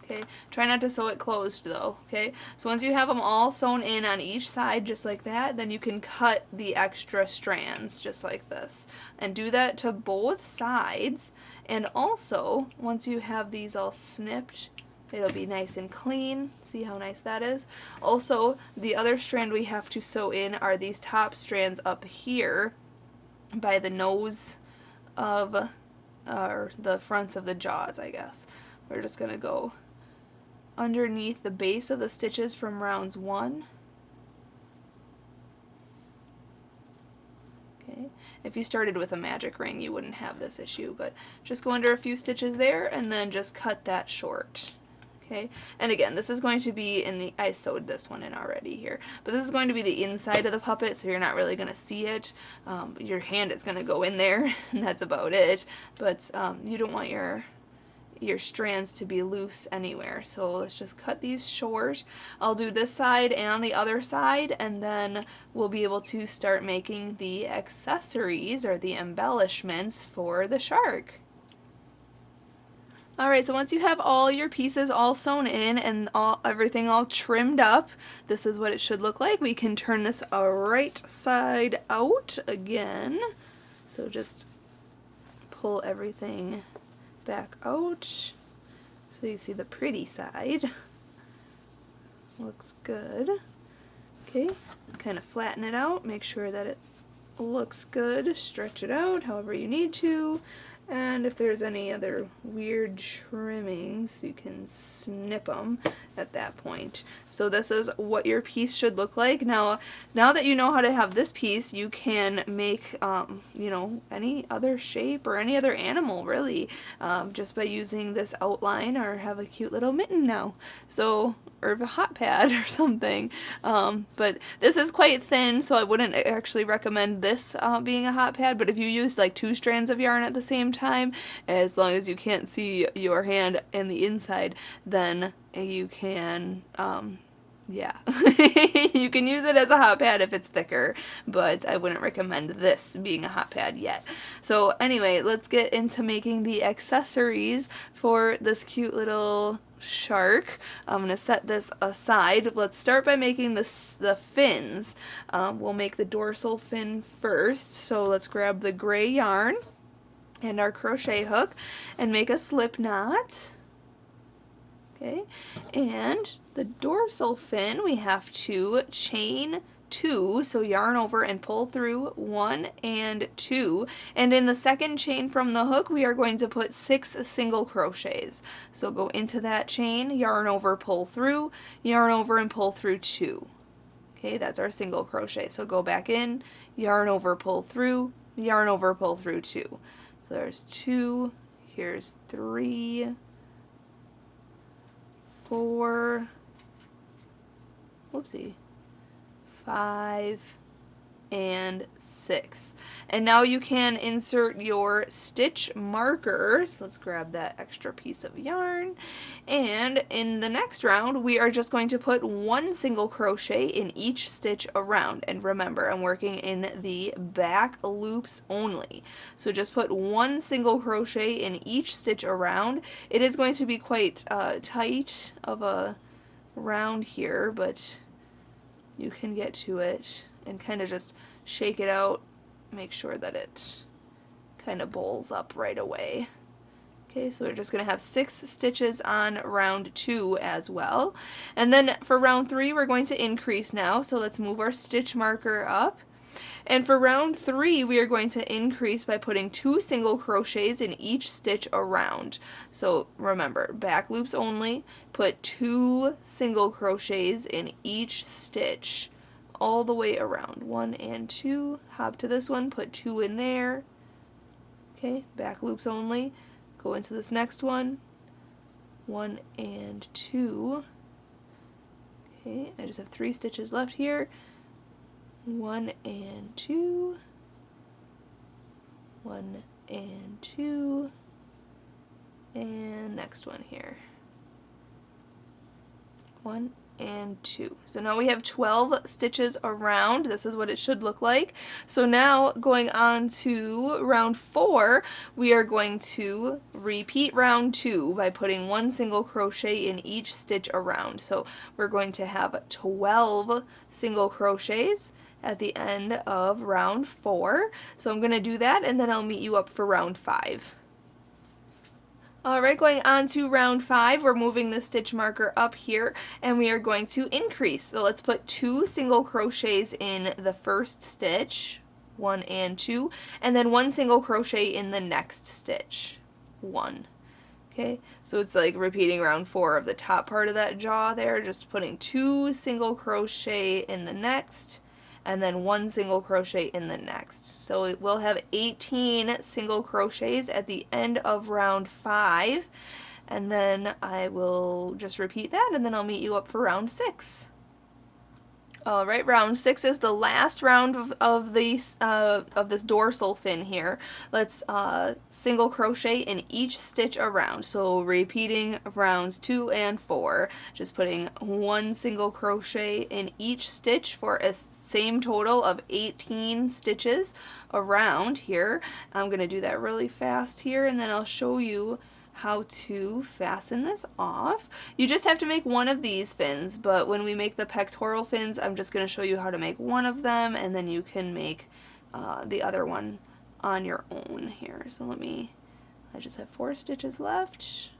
Okay, try not to sew it closed though. Okay, so once you have them all sewn in on each side just like that, then you can cut the extra strands just like this, and do that to both sides. And also, once you have these all snipped, it'll be nice and clean. See how nice that is? Also, the other strand we have to sew in are these top strands up here by the nose of, or the fronts of the jaws, I guess. We're just going to go underneath the base of the stitches from rounds 1. Okay, if you started with a magic ring you wouldn't have this issue, but just go under a few stitches there and then just cut that short. Okay, and again, this is going to be in the, I sewed this one in already here, but this is going to be the inside of the puppet, so you're not really going to see it. Your hand is going to go in there, and that's about it, but you don't want your strands to be loose anywhere. So let's just cut these short. I'll do this side and the other side, and then we'll be able to start making the accessories or the embellishments for the shark. Alright, so once you have all your pieces all sewn in and everything all trimmed up, this is what it should look like. We can turn this right side out again. So just pull everything back out so you see the pretty side. Looks good. Okay, kind of flatten it out, make sure that it looks good, stretch it out however you need to, and if there's any other weird trimmings you can snip them at that point. So this is what your piece should look like. Now that you know how to have this piece, you can make you know, any other shape or any other animal really, just by using this outline, or have a cute little mitten now, so, or a hot pad or something. But this is quite thin, so I wouldn't actually recommend this being a hot pad, but if you used like 2 strands of yarn at the same time, as long as you can't see your hand and the inside, then you can yeah, you can use it as a hot pad if it's thicker, but I wouldn't recommend this being a hot pad yet. So anyway, let's get into making the accessories for this cute little shark. I'm going to set this aside. Let's start by making the fins. We'll make the dorsal fin first, so let's grab the gray yarn and our crochet hook and make a slip knot. Okay, and the dorsal fin we have to chain 2, so yarn over and pull through 1 and 2, and in the second chain from the hook we are going to put 6 single crochets. So go into that chain, yarn over, pull through, yarn over and pull through 2. Okay, that's our single crochet. So go back in, yarn over, pull through, yarn over, pull through 2. So there's 2, here's 3, 4, whoopsie, 5, and 6. And now you can insert your stitch markers. Let's grab that extra piece of yarn. And in the next round, we are just going to put 1 single crochet in each stitch around. And remember, I'm working in the back loops only. So just put 1 single crochet in each stitch around. It is going to be quite tight of a round here, but you can get to it and kind of just shake it out, make sure that it kind of bowls up right away. Okay, so we're just going to have 6 stitches on round 2 as well. And then for round 3 we're going to increase now, so let's move our stitch marker up. And for round 3 we are going to increase by putting 2 single crochets in each stitch around. So remember, back loops only, put 2 single crochets in each stitch all the way around. 1 and 2, hop to this one, put 2 in there. Okay, back loops only. Go into this next one, 1 and 2. Okay, I just have 3 stitches left here. 1 and 2, 1 and 2, and next one here. 1 and 2. So now we have 12 stitches around. This is what it should look like. So now going on to round 4, we are going to repeat round 2 by putting 1 single crochet in each stitch around. So we're going to have 12 single crochets at the end of round 4. So I'm going to do that and then I'll meet you up for round 5. Alright, going on to round 5, we're moving the stitch marker up here and we are going to increase. So let's put 2 single crochets in the first stitch, 1 and 2, and then 1 single crochet in the next stitch, 1. Okay, so it's like repeating round 4 of the top part of that jaw there, just putting 2 single crochet in the next, and then 1 single crochet in the next. So we'll have 18 single crochets at the end of round 5, and then I will just repeat that and then I'll meet you up for round 6. Alright, round 6 is the last round of this dorsal fin here. Let's single crochet in each stitch around. So repeating rounds 2 and 4, just putting 1 single crochet in each stitch for a same total of 18 stitches around here. I'm going to do that really fast here and then I'll show you how to fasten this off. You just have to make one of these fins, but when we make the pectoral fins, I'm just going to show you how to make one of them and then you can make the other one on your own here. So I just have 4 stitches left.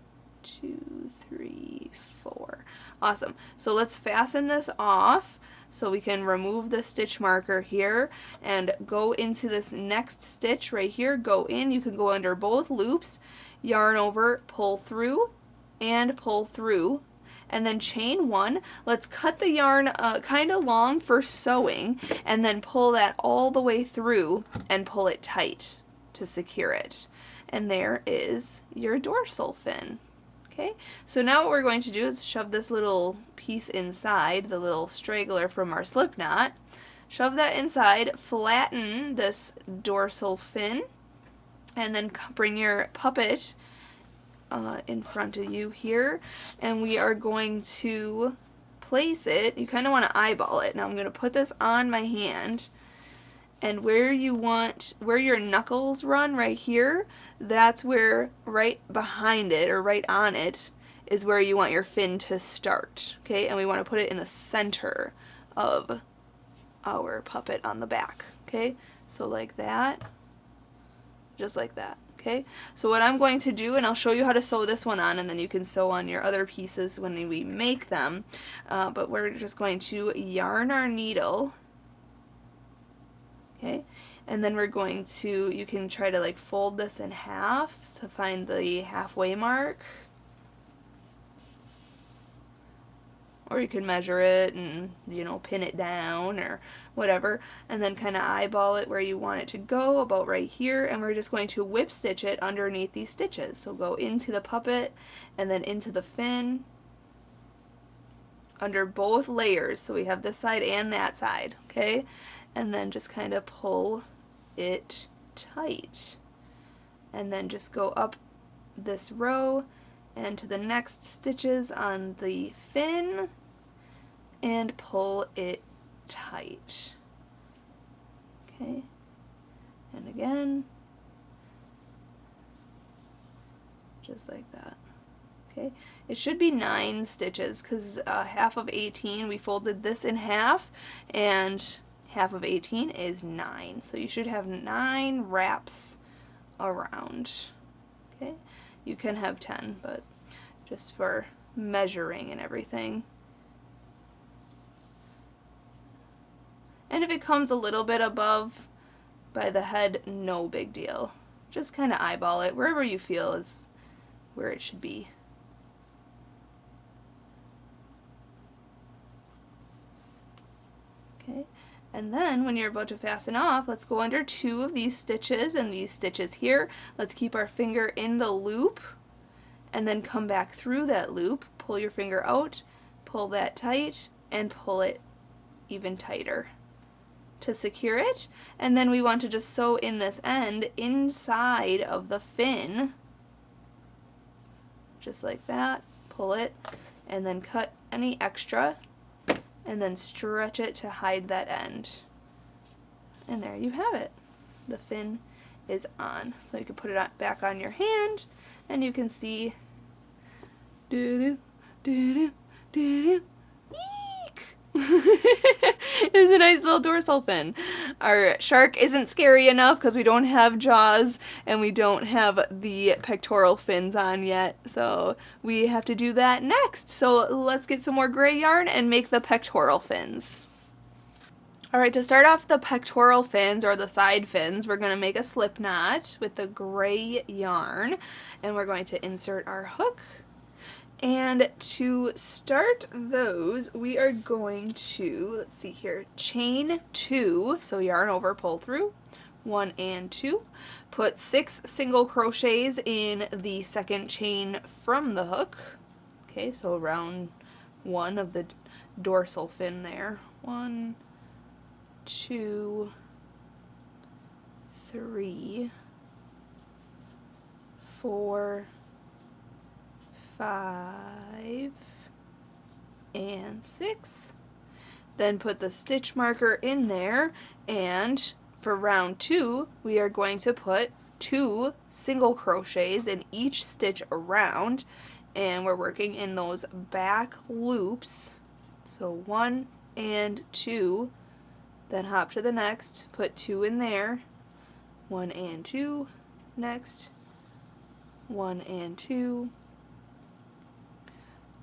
2, 3, 4. Awesome. So let's fasten this off. So we can remove the stitch marker here and go into this next stitch right here. Go in. You can go under both loops, yarn over, pull through, and pull through, and then chain 1. Let's cut the yarn kind of long for sewing, and then pull that all the way through and pull it tight to secure it. And there is your dorsal fin. Okay, so now what we're going to do is shove this little piece inside, the little straggler from our slip knot. Shove that inside, flatten this dorsal fin, and then bring your puppet in front of you here, and we are going to place it. You kind of want to eyeball it. Now I'm going to put this on my hand, and where your knuckles run right here, that's where right behind it or right on it is where you want your fin to start. Okay, and we want to put it in the center of our puppet on the back. Okay, so like that, just like that. Okay, so what I'm going to do, and I'll show you how to sew this one on, and then you can sew on your other pieces when we make them, but we're just going to yarn our needle. Okay, and then we're going to, you can try to like fold this in half to find the halfway mark, or you can measure it and, you know, pin it down or whatever, and then kind of eyeball it where you want it to go, about right here, and we're just going to whip stitch it underneath these stitches. So go into the puppet and then into the fin under both layers, so we have this side and that side. Okay, and then just kind of pull it tight, and then just go up this row and to the next stitches on the fin and pull it tight. Okay, and again, just like that. Okay, it should be 9 stitches because half of 18, we folded this in half, and half of 18 is 9. So you should have 9 wraps around. Okay, you can have 10, but just for measuring and everything. And if it comes a little bit above by the head, no big deal. Just kind of eyeball it wherever you feel is where it should be. Okay, and then when you're about to fasten off, let's go under 2 of these stitches and these stitches here. Let's keep our finger in the loop and then come back through that loop, pull your finger out, pull that tight, and pull it even tighter to secure it. And then we want to just sew in this end inside of the fin, just like that. Pull it and then cut any extra and then stretch it to hide that end. And there you have it. The fin is on. So you can put it back on your hand and you can see doo-doo, doo-doo, doo-doo. It's a nice little dorsal fin. Our shark isn't scary enough because we don't have jaws and we don't have the pectoral fins on yet, so we have to do that next. So let's get some more gray yarn and make the pectoral fins. Alright, to start off the pectoral fins, or the side fins, we're going to make a slip knot with the gray yarn, and we're going to insert our hook. And to start those, we are going to, let's see here, chain 2, so yarn over, pull through, 1 and 2. Put 6 single crochets in the second chain from the hook. Okay, so around 1 of the dorsal fin there. 1, 2, 3, 4, 5, and 6. Then put the stitch marker in there, and for round 2 we are going to put 2 single crochets in each stitch around, and we're working in those back loops. So 1 and 2, then hop to the next, put 2 in there, 1 and 2, next, 1 and 2,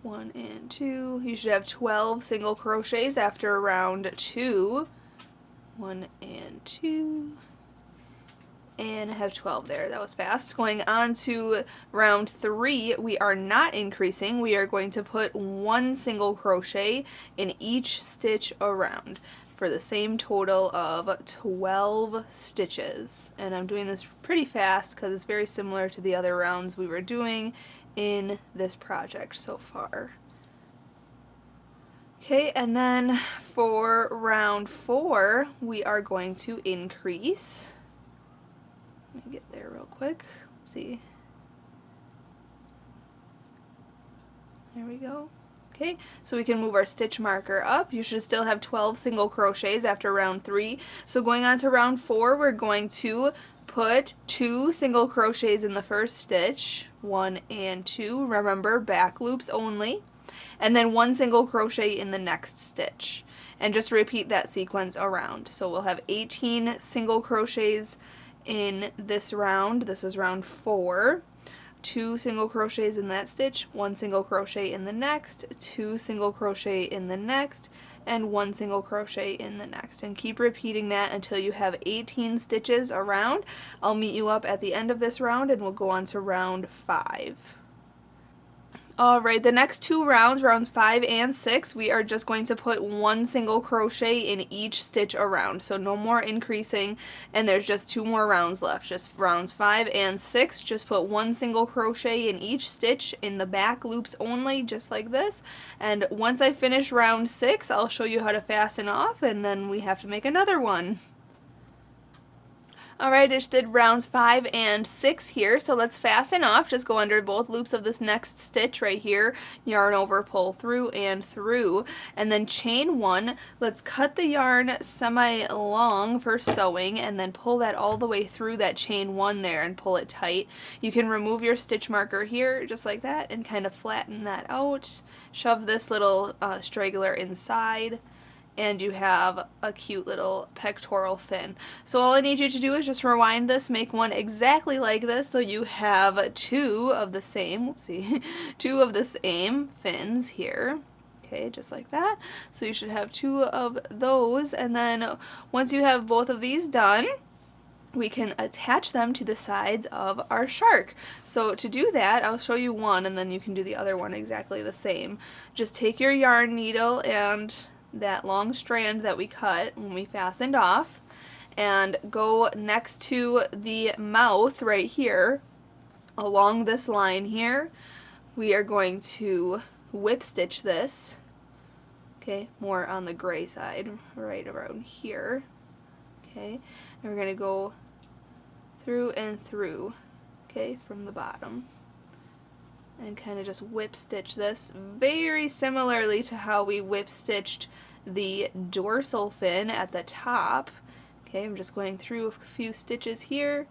1 and 2. You should have 12 single crochets after round 2. 1 and 2. And I have 12 there. That was fast. Going on to round 3, we are not increasing. We are going to put 1 single crochet in each stitch around for the same total of 12 stitches. And I'm doing this pretty fast because it's very similar to the other rounds we were doing in this project so far. Okay, and then for round 4, we are going to increase. Let me get there real quick. See. There we go. Okay, so we can move our stitch marker up. You should still have 12 single crochets after round 3. So going on to round 4, we're going to put 2 single crochets in the first stitch, 1 and 2, remember back loops only, and then 1 single crochet in the next stitch, and just repeat that sequence around. So we'll have 18 single crochets in this round. This is round 4. 2 single crochets in that stitch, 1 single crochet in the next, 2 single crochet in the next, and 1 single crochet in the next, and keep repeating that until you have 18 stitches around. I'll meet you up at the end of this round and we'll go on to round 5. Alright, the next 2 rounds, rounds 5 and 6, we are just going to put 1 single crochet in each stitch around. So no more increasing, and there's just 2 more rounds left. Just rounds 5 and 6, just put 1 single crochet in each stitch in the back loops only, just like this. And once I finish round 6, I'll show you how to fasten off, and then we have to make another one. Alright, I just did rounds 5 and 6 here, so let's fasten off. Just go under both loops of this next stitch right here, yarn over, pull through, and then chain 1. Let's cut the yarn semi-long for sewing, and then pull that all the way through that chain 1 there and pull it tight. You can remove your stitch marker here, just like that, and kind of flatten that out. Shove this little straggler inside, and you have a cute little pectoral fin. So all I need you to do is just rewind this, make one exactly like this, so you have 2 of the same, whoopsie, 2 of the same fins here. Okay, just like that. So you should have 2 of those, and then once you have both of these done, we can attach them to the sides of our shark. So to do that, I'll show you one, and then you can do the other one exactly the same. Just take your yarn needle and that long strand that we cut when we fastened off, and go next to the mouth right here along this line here. We are going to whip stitch this Okay, more on the gray side, right around here. Okay, and we're going to go through and through, okay, from the bottom. And kind of just whip stitch this very similarly to how we whip stitched the dorsal fin at the top. Okay, I'm just going through a few stitches here,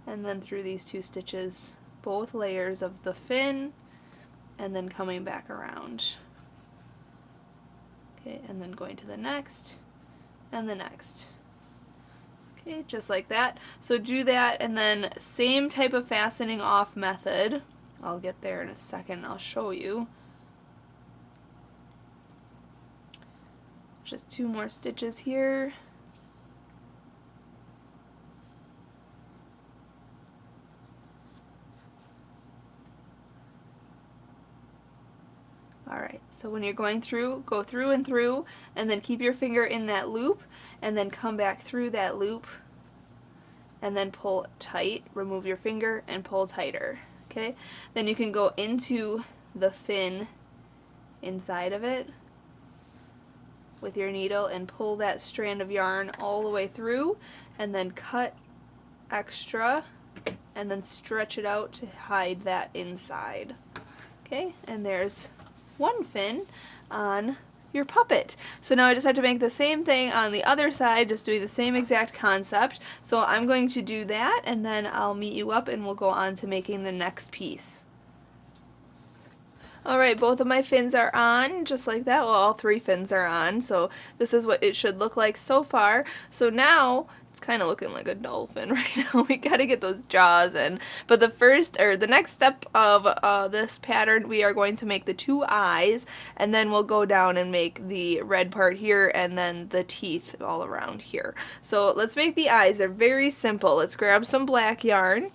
and then through these 2 stitches, both layers of the fin, and then coming back around. Okay, and then going to the next, and the next. Okay, just like that. So do that, and then same type of fastening off method. I'll get there in a second, I'll show you. Just 2 more stitches here. Alright, so when you're going through, go through and through, and then keep your finger in that loop, and then come back through that loop, and then pull tight, remove your finger, and pull tighter. Okay? Then you can go into the fin inside of it with your needle and pull that strand of yarn all the way through, and then cut extra, and then stretch it out to hide that inside. Okay? And there's one fin on your puppet. So now I just have to make the same thing on the other side, just doing the same exact concept. So I'm going to do that, and then I'll meet you up and we'll go on to making the next piece. Alright, both of my fins are on, just like that. Well, all 3 fins are on, so this is what it should look like so far. So now, it's kind of looking like a dolphin right now. We gotta get those jaws in. But the next step of this pattern, we are going to make the 2 eyes, and then we'll go down and make the red part here, and then the teeth all around here. So let's make the eyes. They're very simple. Let's grab some black yarn.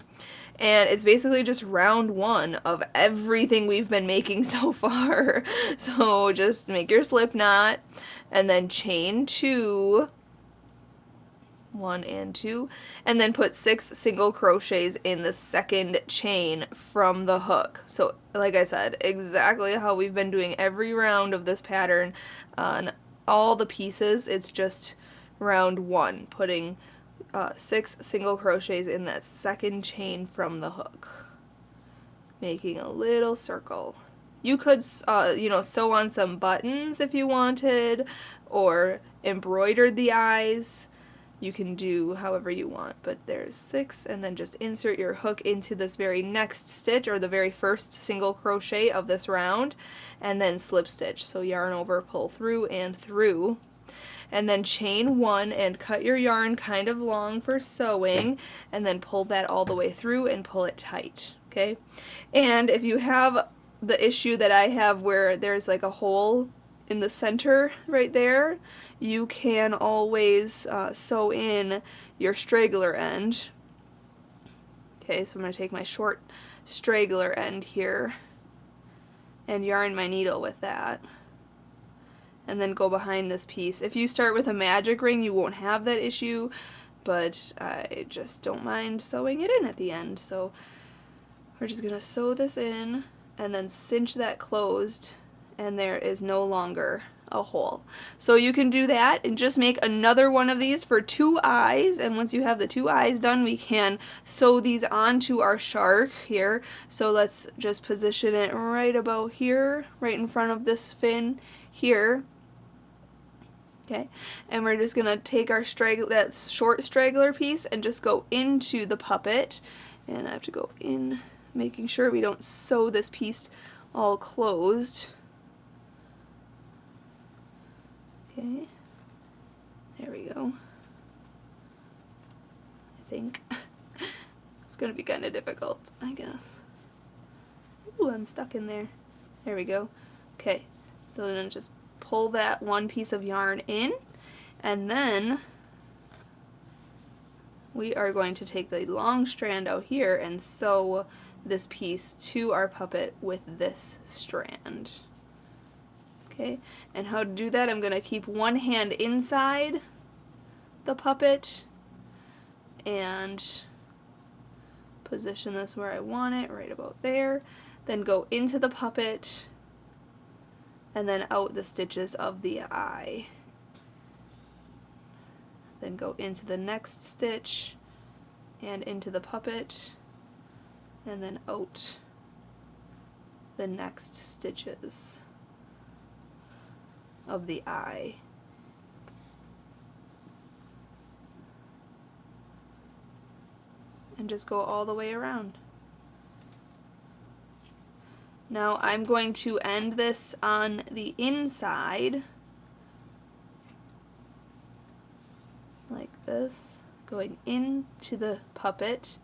And it's basically just round 1 of everything we've been making so far. So just make your slip knot, and then chain 2, 1 and 2, and then put 6 single crochets in the second chain from the hook. So like I said, exactly how we've been doing every round of this pattern on all the pieces. It's just round 1, putting 6 single crochets in that second chain from the hook, making a little circle. You could sew on some buttons if you wanted, or embroider the eyes. You can do however you want, but there's 6, and then just insert your hook into this very next stitch, or the very first single crochet of this round, and then slip stitch. So yarn over, pull through and through, and then chain 1 and cut your yarn kind of long for sewing, and then pull that all the way through and pull it tight. Okay? And if you have the issue that I have where there's like a hole in the center right there, you can always sew in your straggler end. Okay, so I'm going to take my short straggler end here and yarn my needle with that, and then go behind this piece. If you start with a magic ring, you won't have that issue, but I just don't mind sewing it in at the end. So we're just going to sew this in and then cinch that closed, and there is no longer a hole. So you can do that and just make another one of these for 2 eyes, and once you have the 2 eyes done, we can sew these onto our shark here. So let's just position it right about here, right in front of this fin here. Okay, and we're just gonna take our that short straggler piece and just go into the puppet, and I have to go in, making sure we don't sew this piece all closed. Okay, there we go. I think it's gonna be kind of difficult, I guess. Ooh, I'm stuck in there. There we go. Okay, so then just pull that one piece of yarn in, and then we are going to take the long strand out here and sew this piece to our puppet with this strand. Okay, and how to do that, I'm going to keep one hand inside the puppet and position this where I want it, right about there, then go into the puppet and then out the stitches of the eye. Then go into the next stitch and into the puppet, and then out the next stitches of the eye. And just go all the way around. Now I'm going to end this on the inside, like this, going into the puppet.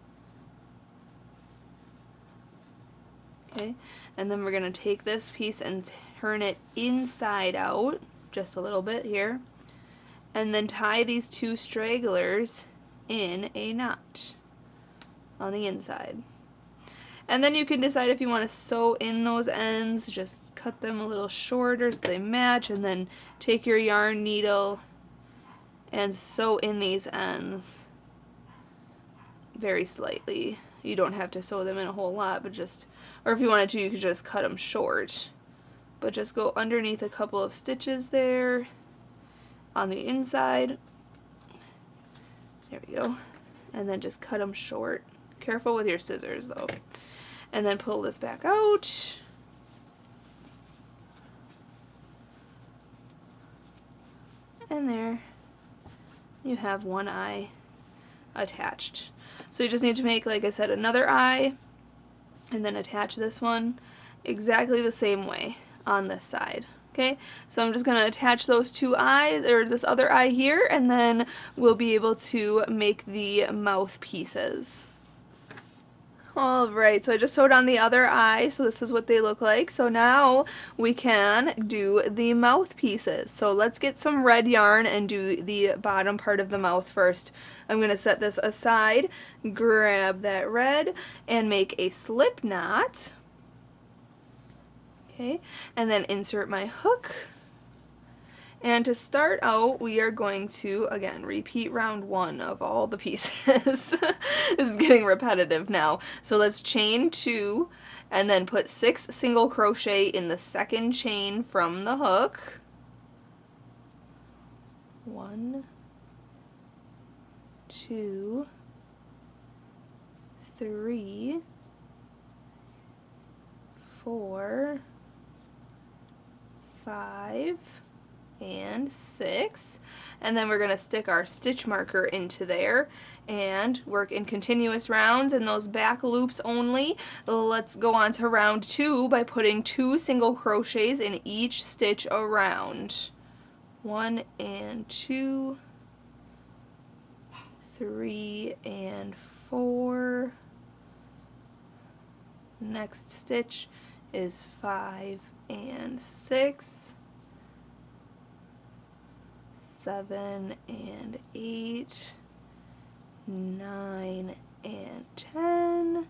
Okay, and then we're going to take this piece and turn it inside out, just a little bit here, and then tie these two stragglers in a knot on the inside. And then you can decide if you want to sew in those ends, just cut them a little shorter so they match, and then take your yarn needle and sew in these ends very slightly. You don't have to sew them in a whole lot, but just, or if you wanted to, you could just cut them short. But just go underneath a couple of stitches there on the inside. There we go. And then just cut them short. Careful with your scissors though. And then pull this back out. And there you have one eye attached. So you just need to make, like I said, another eye and then attach this one exactly the same way on this side. Okay, so I'm just going to attach those two eyes, or this other eye here, and then we'll be able to make the mouth pieces. Alright, so I just sewed on the other eye, so this is what they look like. So now we can do the mouth pieces. So let's get some red yarn and do the bottom part of the mouth first. I'm going to set this aside, grab that red, and make a slip knot. Okay, and then insert my hook. And to start out, we are going to, again, repeat round one of all the pieces. This is getting repetitive now. So let's chain 2, and then put 6 single crochet in the second chain from the hook. 1, 2, 3, 4, 5, and 6, and then we're going to stick our stitch marker into there and work in continuous rounds in those back loops only. Let's go on to round 2 by putting 2 single crochets in each stitch around. 1 and 2, 3 and 4. Next stitch is 5 and 6. 7 and 8, 9 and 10,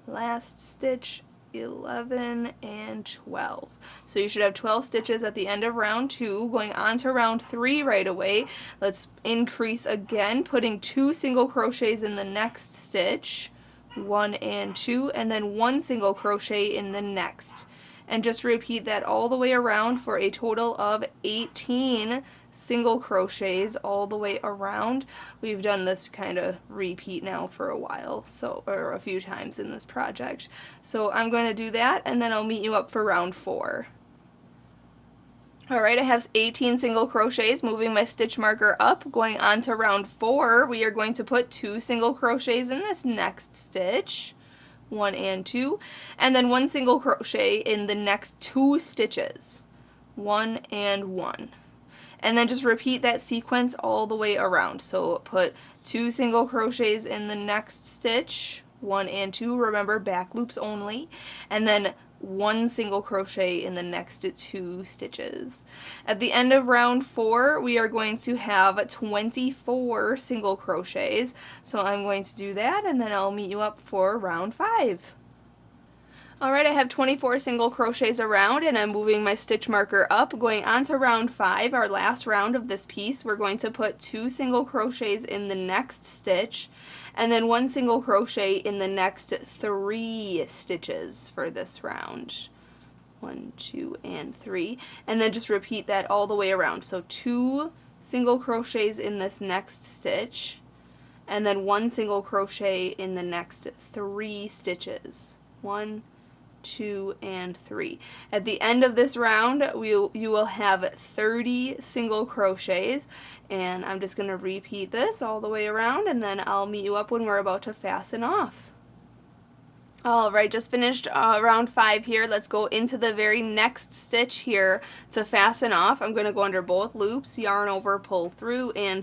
last stitch 11 and 12. So you should have 12 stitches at the end of round 2. Going on to round 3 right away, let's increase again, putting 2 single crochets in the next stitch, 1 and 2, and then 1 single crochet in the next. And just repeat that all the way around for a total of 18 single crochets all the way around. We've done this kind of repeat now for a while, so, or a few times in this project. So I'm going to do that, and then I'll meet you up for round 4. Alright, I have 18 single crochets, moving my stitch marker up. Going on to round 4, we are going to put 2 single crochets in this next stitch. 1 and 2, and then 1 single crochet in the next 2 stitches. 1 and 1. And then just repeat that sequence all the way around. So put 2 single crochets in the next stitch, 1 and 2, remember back loops only, and then 1 single crochet in the next 2 stitches. At the end of round 4, we are going to have 24 single crochets. So I'm going to do that, and then I'll meet you up for round 5. Alright, I have 24 single crochets around, and I'm moving my stitch marker up. Going on to round 5, our last round of this piece, we're going to put 2 single crochets in the next stitch, and then 1 single crochet in the next 3 stitches for this round. 1, 2, and 3, and then just repeat that all the way around. So 2 single crochets in this next stitch, and then 1 single crochet in the next 3 stitches. 1, 2, and 3. At the end of this round, you will have 30 single crochets, and I'm just going to repeat this all the way around, and then I'll meet you up when we're about to fasten off. Alright, just finished round 5 here. Let's go into the very next stitch here to fasten off. I'm going to go under both loops, yarn over, pull through, and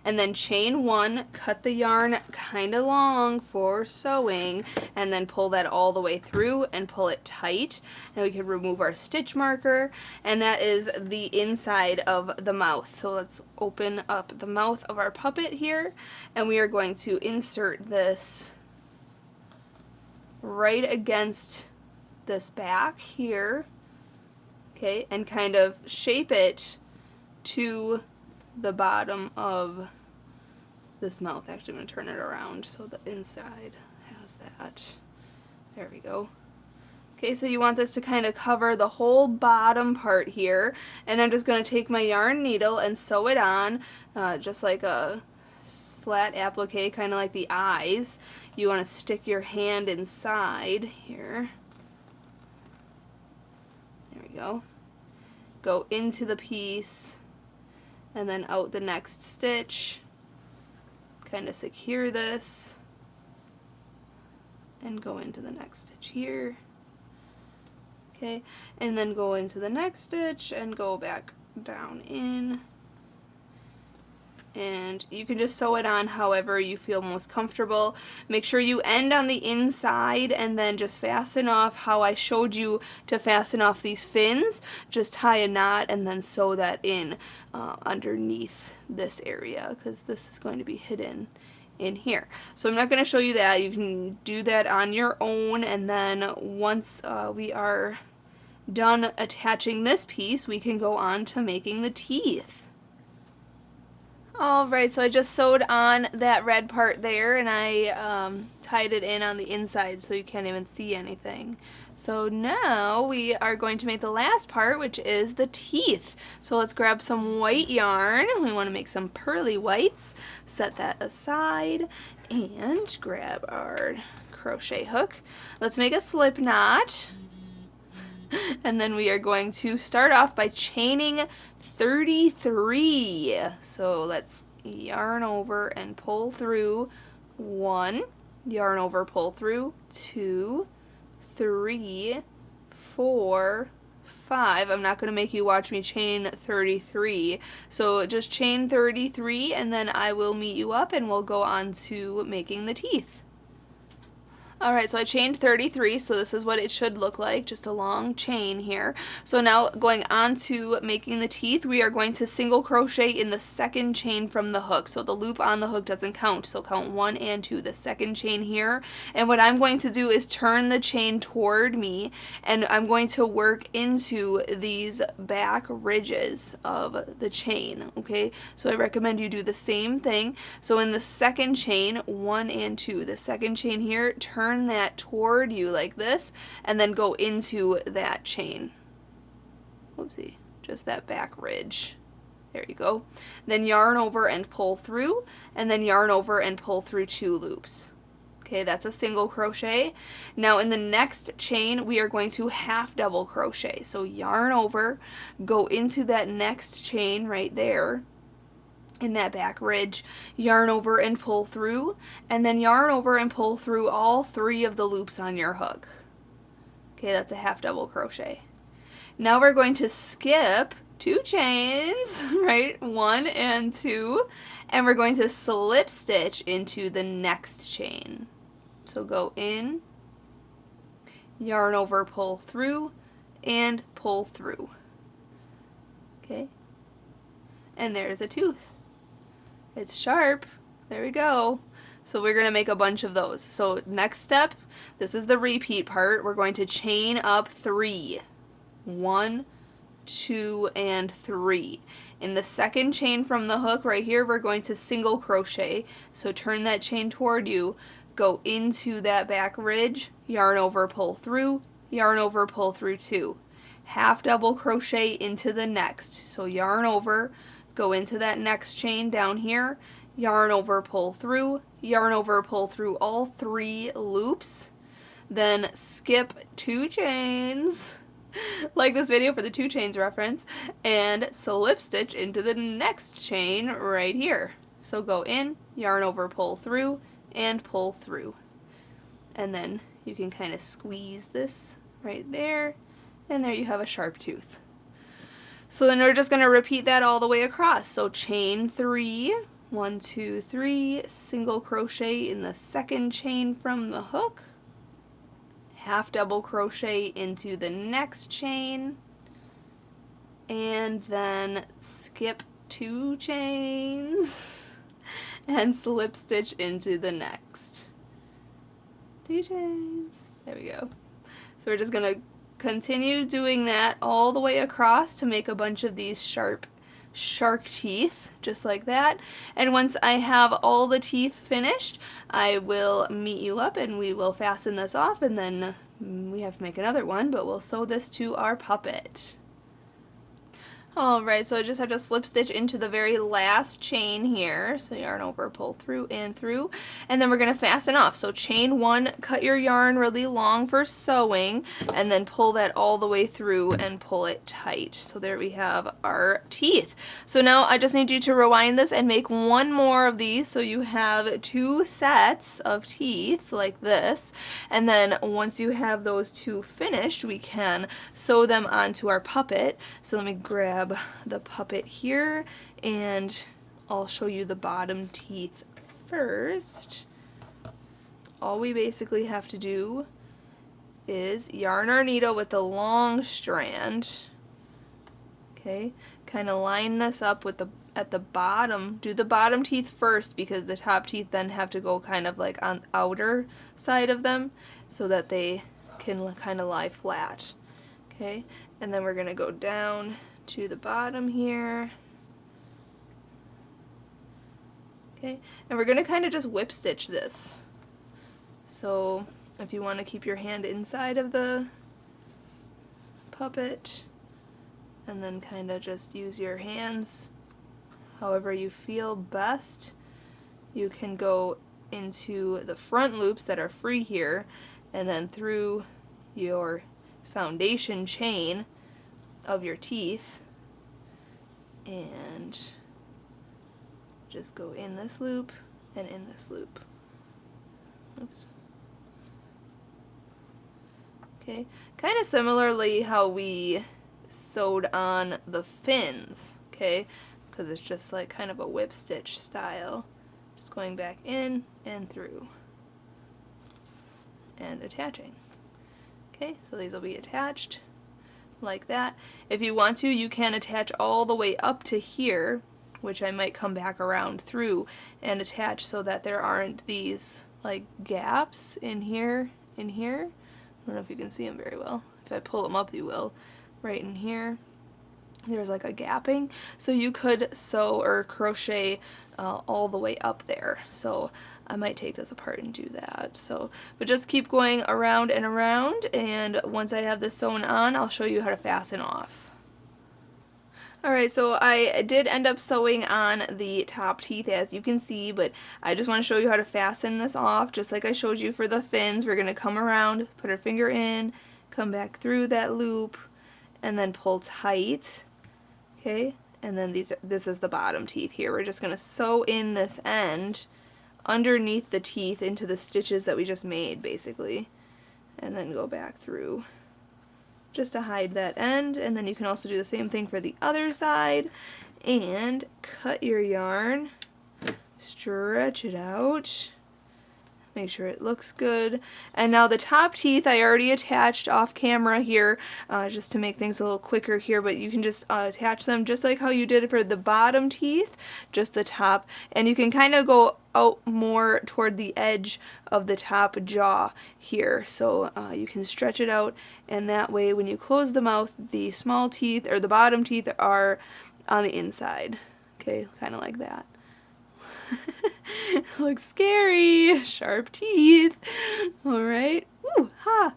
then chain 1, cut the yarn kind of long for sewing, and then pull that all the way through and pull it tight. And we can remove our stitch marker, and that is the inside of the mouth. So let's open up the mouth of our puppet here, and we are going to insert this right against this back here, okay, and kind of shape it to the bottom of this mouth. Actually, I'm going to turn it around so the inside has that. There we go. Okay, so you want this to kind of cover the whole bottom part here, and I'm just going to take my yarn needle and sew it on just like a flat applique, kind of like the eyes. You want to stick your hand inside here. There we go. Go into the piece and then out the next stitch. Kind of secure this and go into the next stitch here. Okay, and then go into the next stitch and go back down in. And you can just sew it on however you feel most comfortable. Make sure you end on the inside and then just fasten off how I showed you to fasten off these fins. Just tie a knot and then sew that in underneath this area, because this is going to be hidden in here. So I'm not going to show you that. You can do that on your own, and then once we are done attaching this piece, we can go on to making the teeth. Alright, so I just sewed on that red part there, and I tied it in on the inside so you can't even see anything. So now we are going to make the last part, which is the teeth. So let's grab some white yarn. We want to make some pearly whites. Set that aside and grab our crochet hook. Let's make a slip knot. And then we are going to start off by chaining 33. So let's yarn over and pull through 1, yarn over, pull through 2, 3, 4, 5. I'm not going to make you watch me chain 33. So just chain 33, and then I will meet you up and we'll go on to making the teeth. Alright, so I chained 33, so this is what it should look like, just a long chain here. So now going on to making the teeth, we are going to single crochet in the second chain from the hook. So the loop on the hook doesn't count, so count 1 and 2, the second chain here. And what I'm going to do is turn the chain toward me, and I'm going to work into these back ridges of the chain, okay? So I recommend you do the same thing. So in the second chain, 1 and 2, the second chain here, turn that toward you like this, and then go into that chain. Whoopsie, just that back ridge. There you go. Then yarn over and pull through, and then yarn over and pull through 2 loops. Okay, that's a single crochet. Now in the next chain, we are going to half double crochet. So yarn over, go into that next chain right there, in that back ridge, yarn over and pull through, and then yarn over and pull through all 3 of the loops on your hook. Okay, that's a half double crochet. Now we're going to skip 2 chains, right? 1 and 2, and we're going to slip stitch into the next chain. So go in, yarn over, pull through, and pull through. Okay, and there's a tooth. It's sharp. There we go. So we're going to make a bunch of those. So next step, this is the repeat part. We're going to chain up 3. 1, 2, and 3. In the second chain from the hook right here, we're going to single crochet. So turn that chain toward you, go into that back ridge, yarn over, pull through, yarn over, pull through 2. Half double crochet into the next. So yarn over, go into that next chain down here, yarn over, pull through, yarn over, pull through all 3 loops, then skip 2 chains, like this video for the 2 chains reference, and slip stitch into the next chain right here. So go in, yarn over, pull through, and pull through. And then you can kind of squeeze this right there, and there you have a sharp tooth. So then we're just going to repeat that all the way across. So chain 3, 1, 2, 3, single crochet in the second chain from the hook, half double crochet into the next chain, and then skip 2 chains and slip stitch into the next. 2 chains. There we go. So we're just going to continue doing that all the way across to make a bunch of these sharp shark teeth, just like that. And once I have all the teeth finished, I will meet you up and we will fasten this off, and then we have to make another one, but we'll sew this to our puppet. Alright, so I just have to slip stitch into the very last chain here. So yarn over, pull through and through, and then we're going to fasten off. So chain 1, cut your yarn really long for sewing, and then pull that all the way through and pull it tight. So there we have our teeth. So now I just need you to rewind this and make one more of these, so you have 2 sets of teeth like this, and then once you have those 2 finished, we can sew them onto our puppet. So let me grab the puppet here, and I'll show you the bottom teeth first. All we basically have to do is yarn our needle with the long strand, okay, kind of line this up with the at the bottom. Do the bottom teeth first, because the top teeth then have to go kind of like on the outer side of them so that they can kind of lie flat, okay, and then we're gonna go down to the bottom here, okay, and we're going to kind of just whip stitch this. So if you want to keep your hand inside of the puppet, and then kind of just use your hands however you feel best, you can go into the front loops that are free here, and then through your foundation chain of your teeth, and just go in this loop and in this loop. Oops. Okay, kind of similarly how we sewed on the fins, okay, because it's just like kind of a whip stitch style. Just going back in and through and attaching. Okay, so these will be attached like that. If you want to, you can attach all the way up to here, which I might come back around through and attach so that there aren't these like gaps in here, I don't know if you can see them very well. If I pull them up, you will. Right in here, there's like a gapping, so you could sew or crochet all the way up there. So I might take this apart and do that. So, but just keep going around and around, and once I have this sewn on, I'll show you how to fasten off. Alright, so I did end up sewing on the top teeth, as you can see, but I just want to show you how to fasten this off, just like I showed you for the fins. We're going to come around, put our finger in, come back through that loop, and then pull tight, okay, and then this is the bottom teeth here. We're just going to sew in this end underneath the teeth into the stitches that we just made, basically, and then go back through just to hide that end. And then you can also do the same thing for the other side, and cut your yarn, stretch it out, make sure it looks good. And now the top teeth I already attached off camera here, just to make things a little quicker here, but you can just attach them just like how you did for the bottom teeth, just the top, and you can kind of go out more toward the edge of the top jaw here, so you can stretch it out, and that way when you close the mouth, the small teeth or the bottom teeth are on the inside, okay, kind of like that. Looks scary. Sharp teeth. Alright. Ooh, Ha!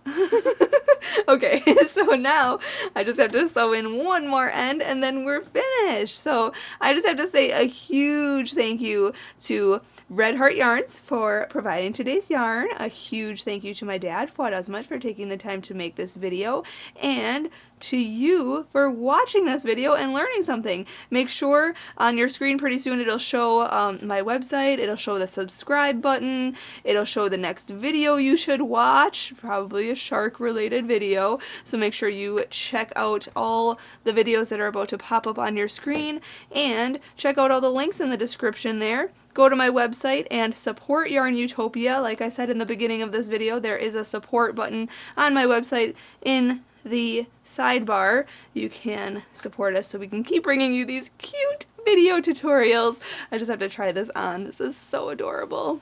Okay, so now I just have to sew in one more end and then we're finished. So I just have to say a huge thank you to Red Heart Yarns for providing today's yarn. A huge thank you to my dad, Fuad, Azmat, for taking the time to make this video, and to you for watching this video and learning something. Make sure on your screen pretty soon it'll show my website, it'll show the subscribe button, it'll show the next video you should watch, probably a shark related video, so make sure you check out all the videos that are about to pop up on your screen, and check out all the links in the description there. Go to my website and support YARNutopia. Like I said in the beginning of this video, there is a support button on my website in the sidebar. You can support us so we can keep bringing you these cute video tutorials. I just have to try this on. This is so adorable.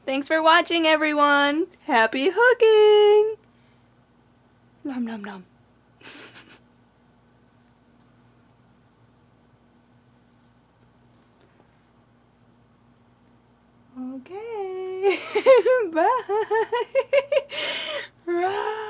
Thanks for watching, everyone. Happy hooking! Nom nom nom. Okay. Bye.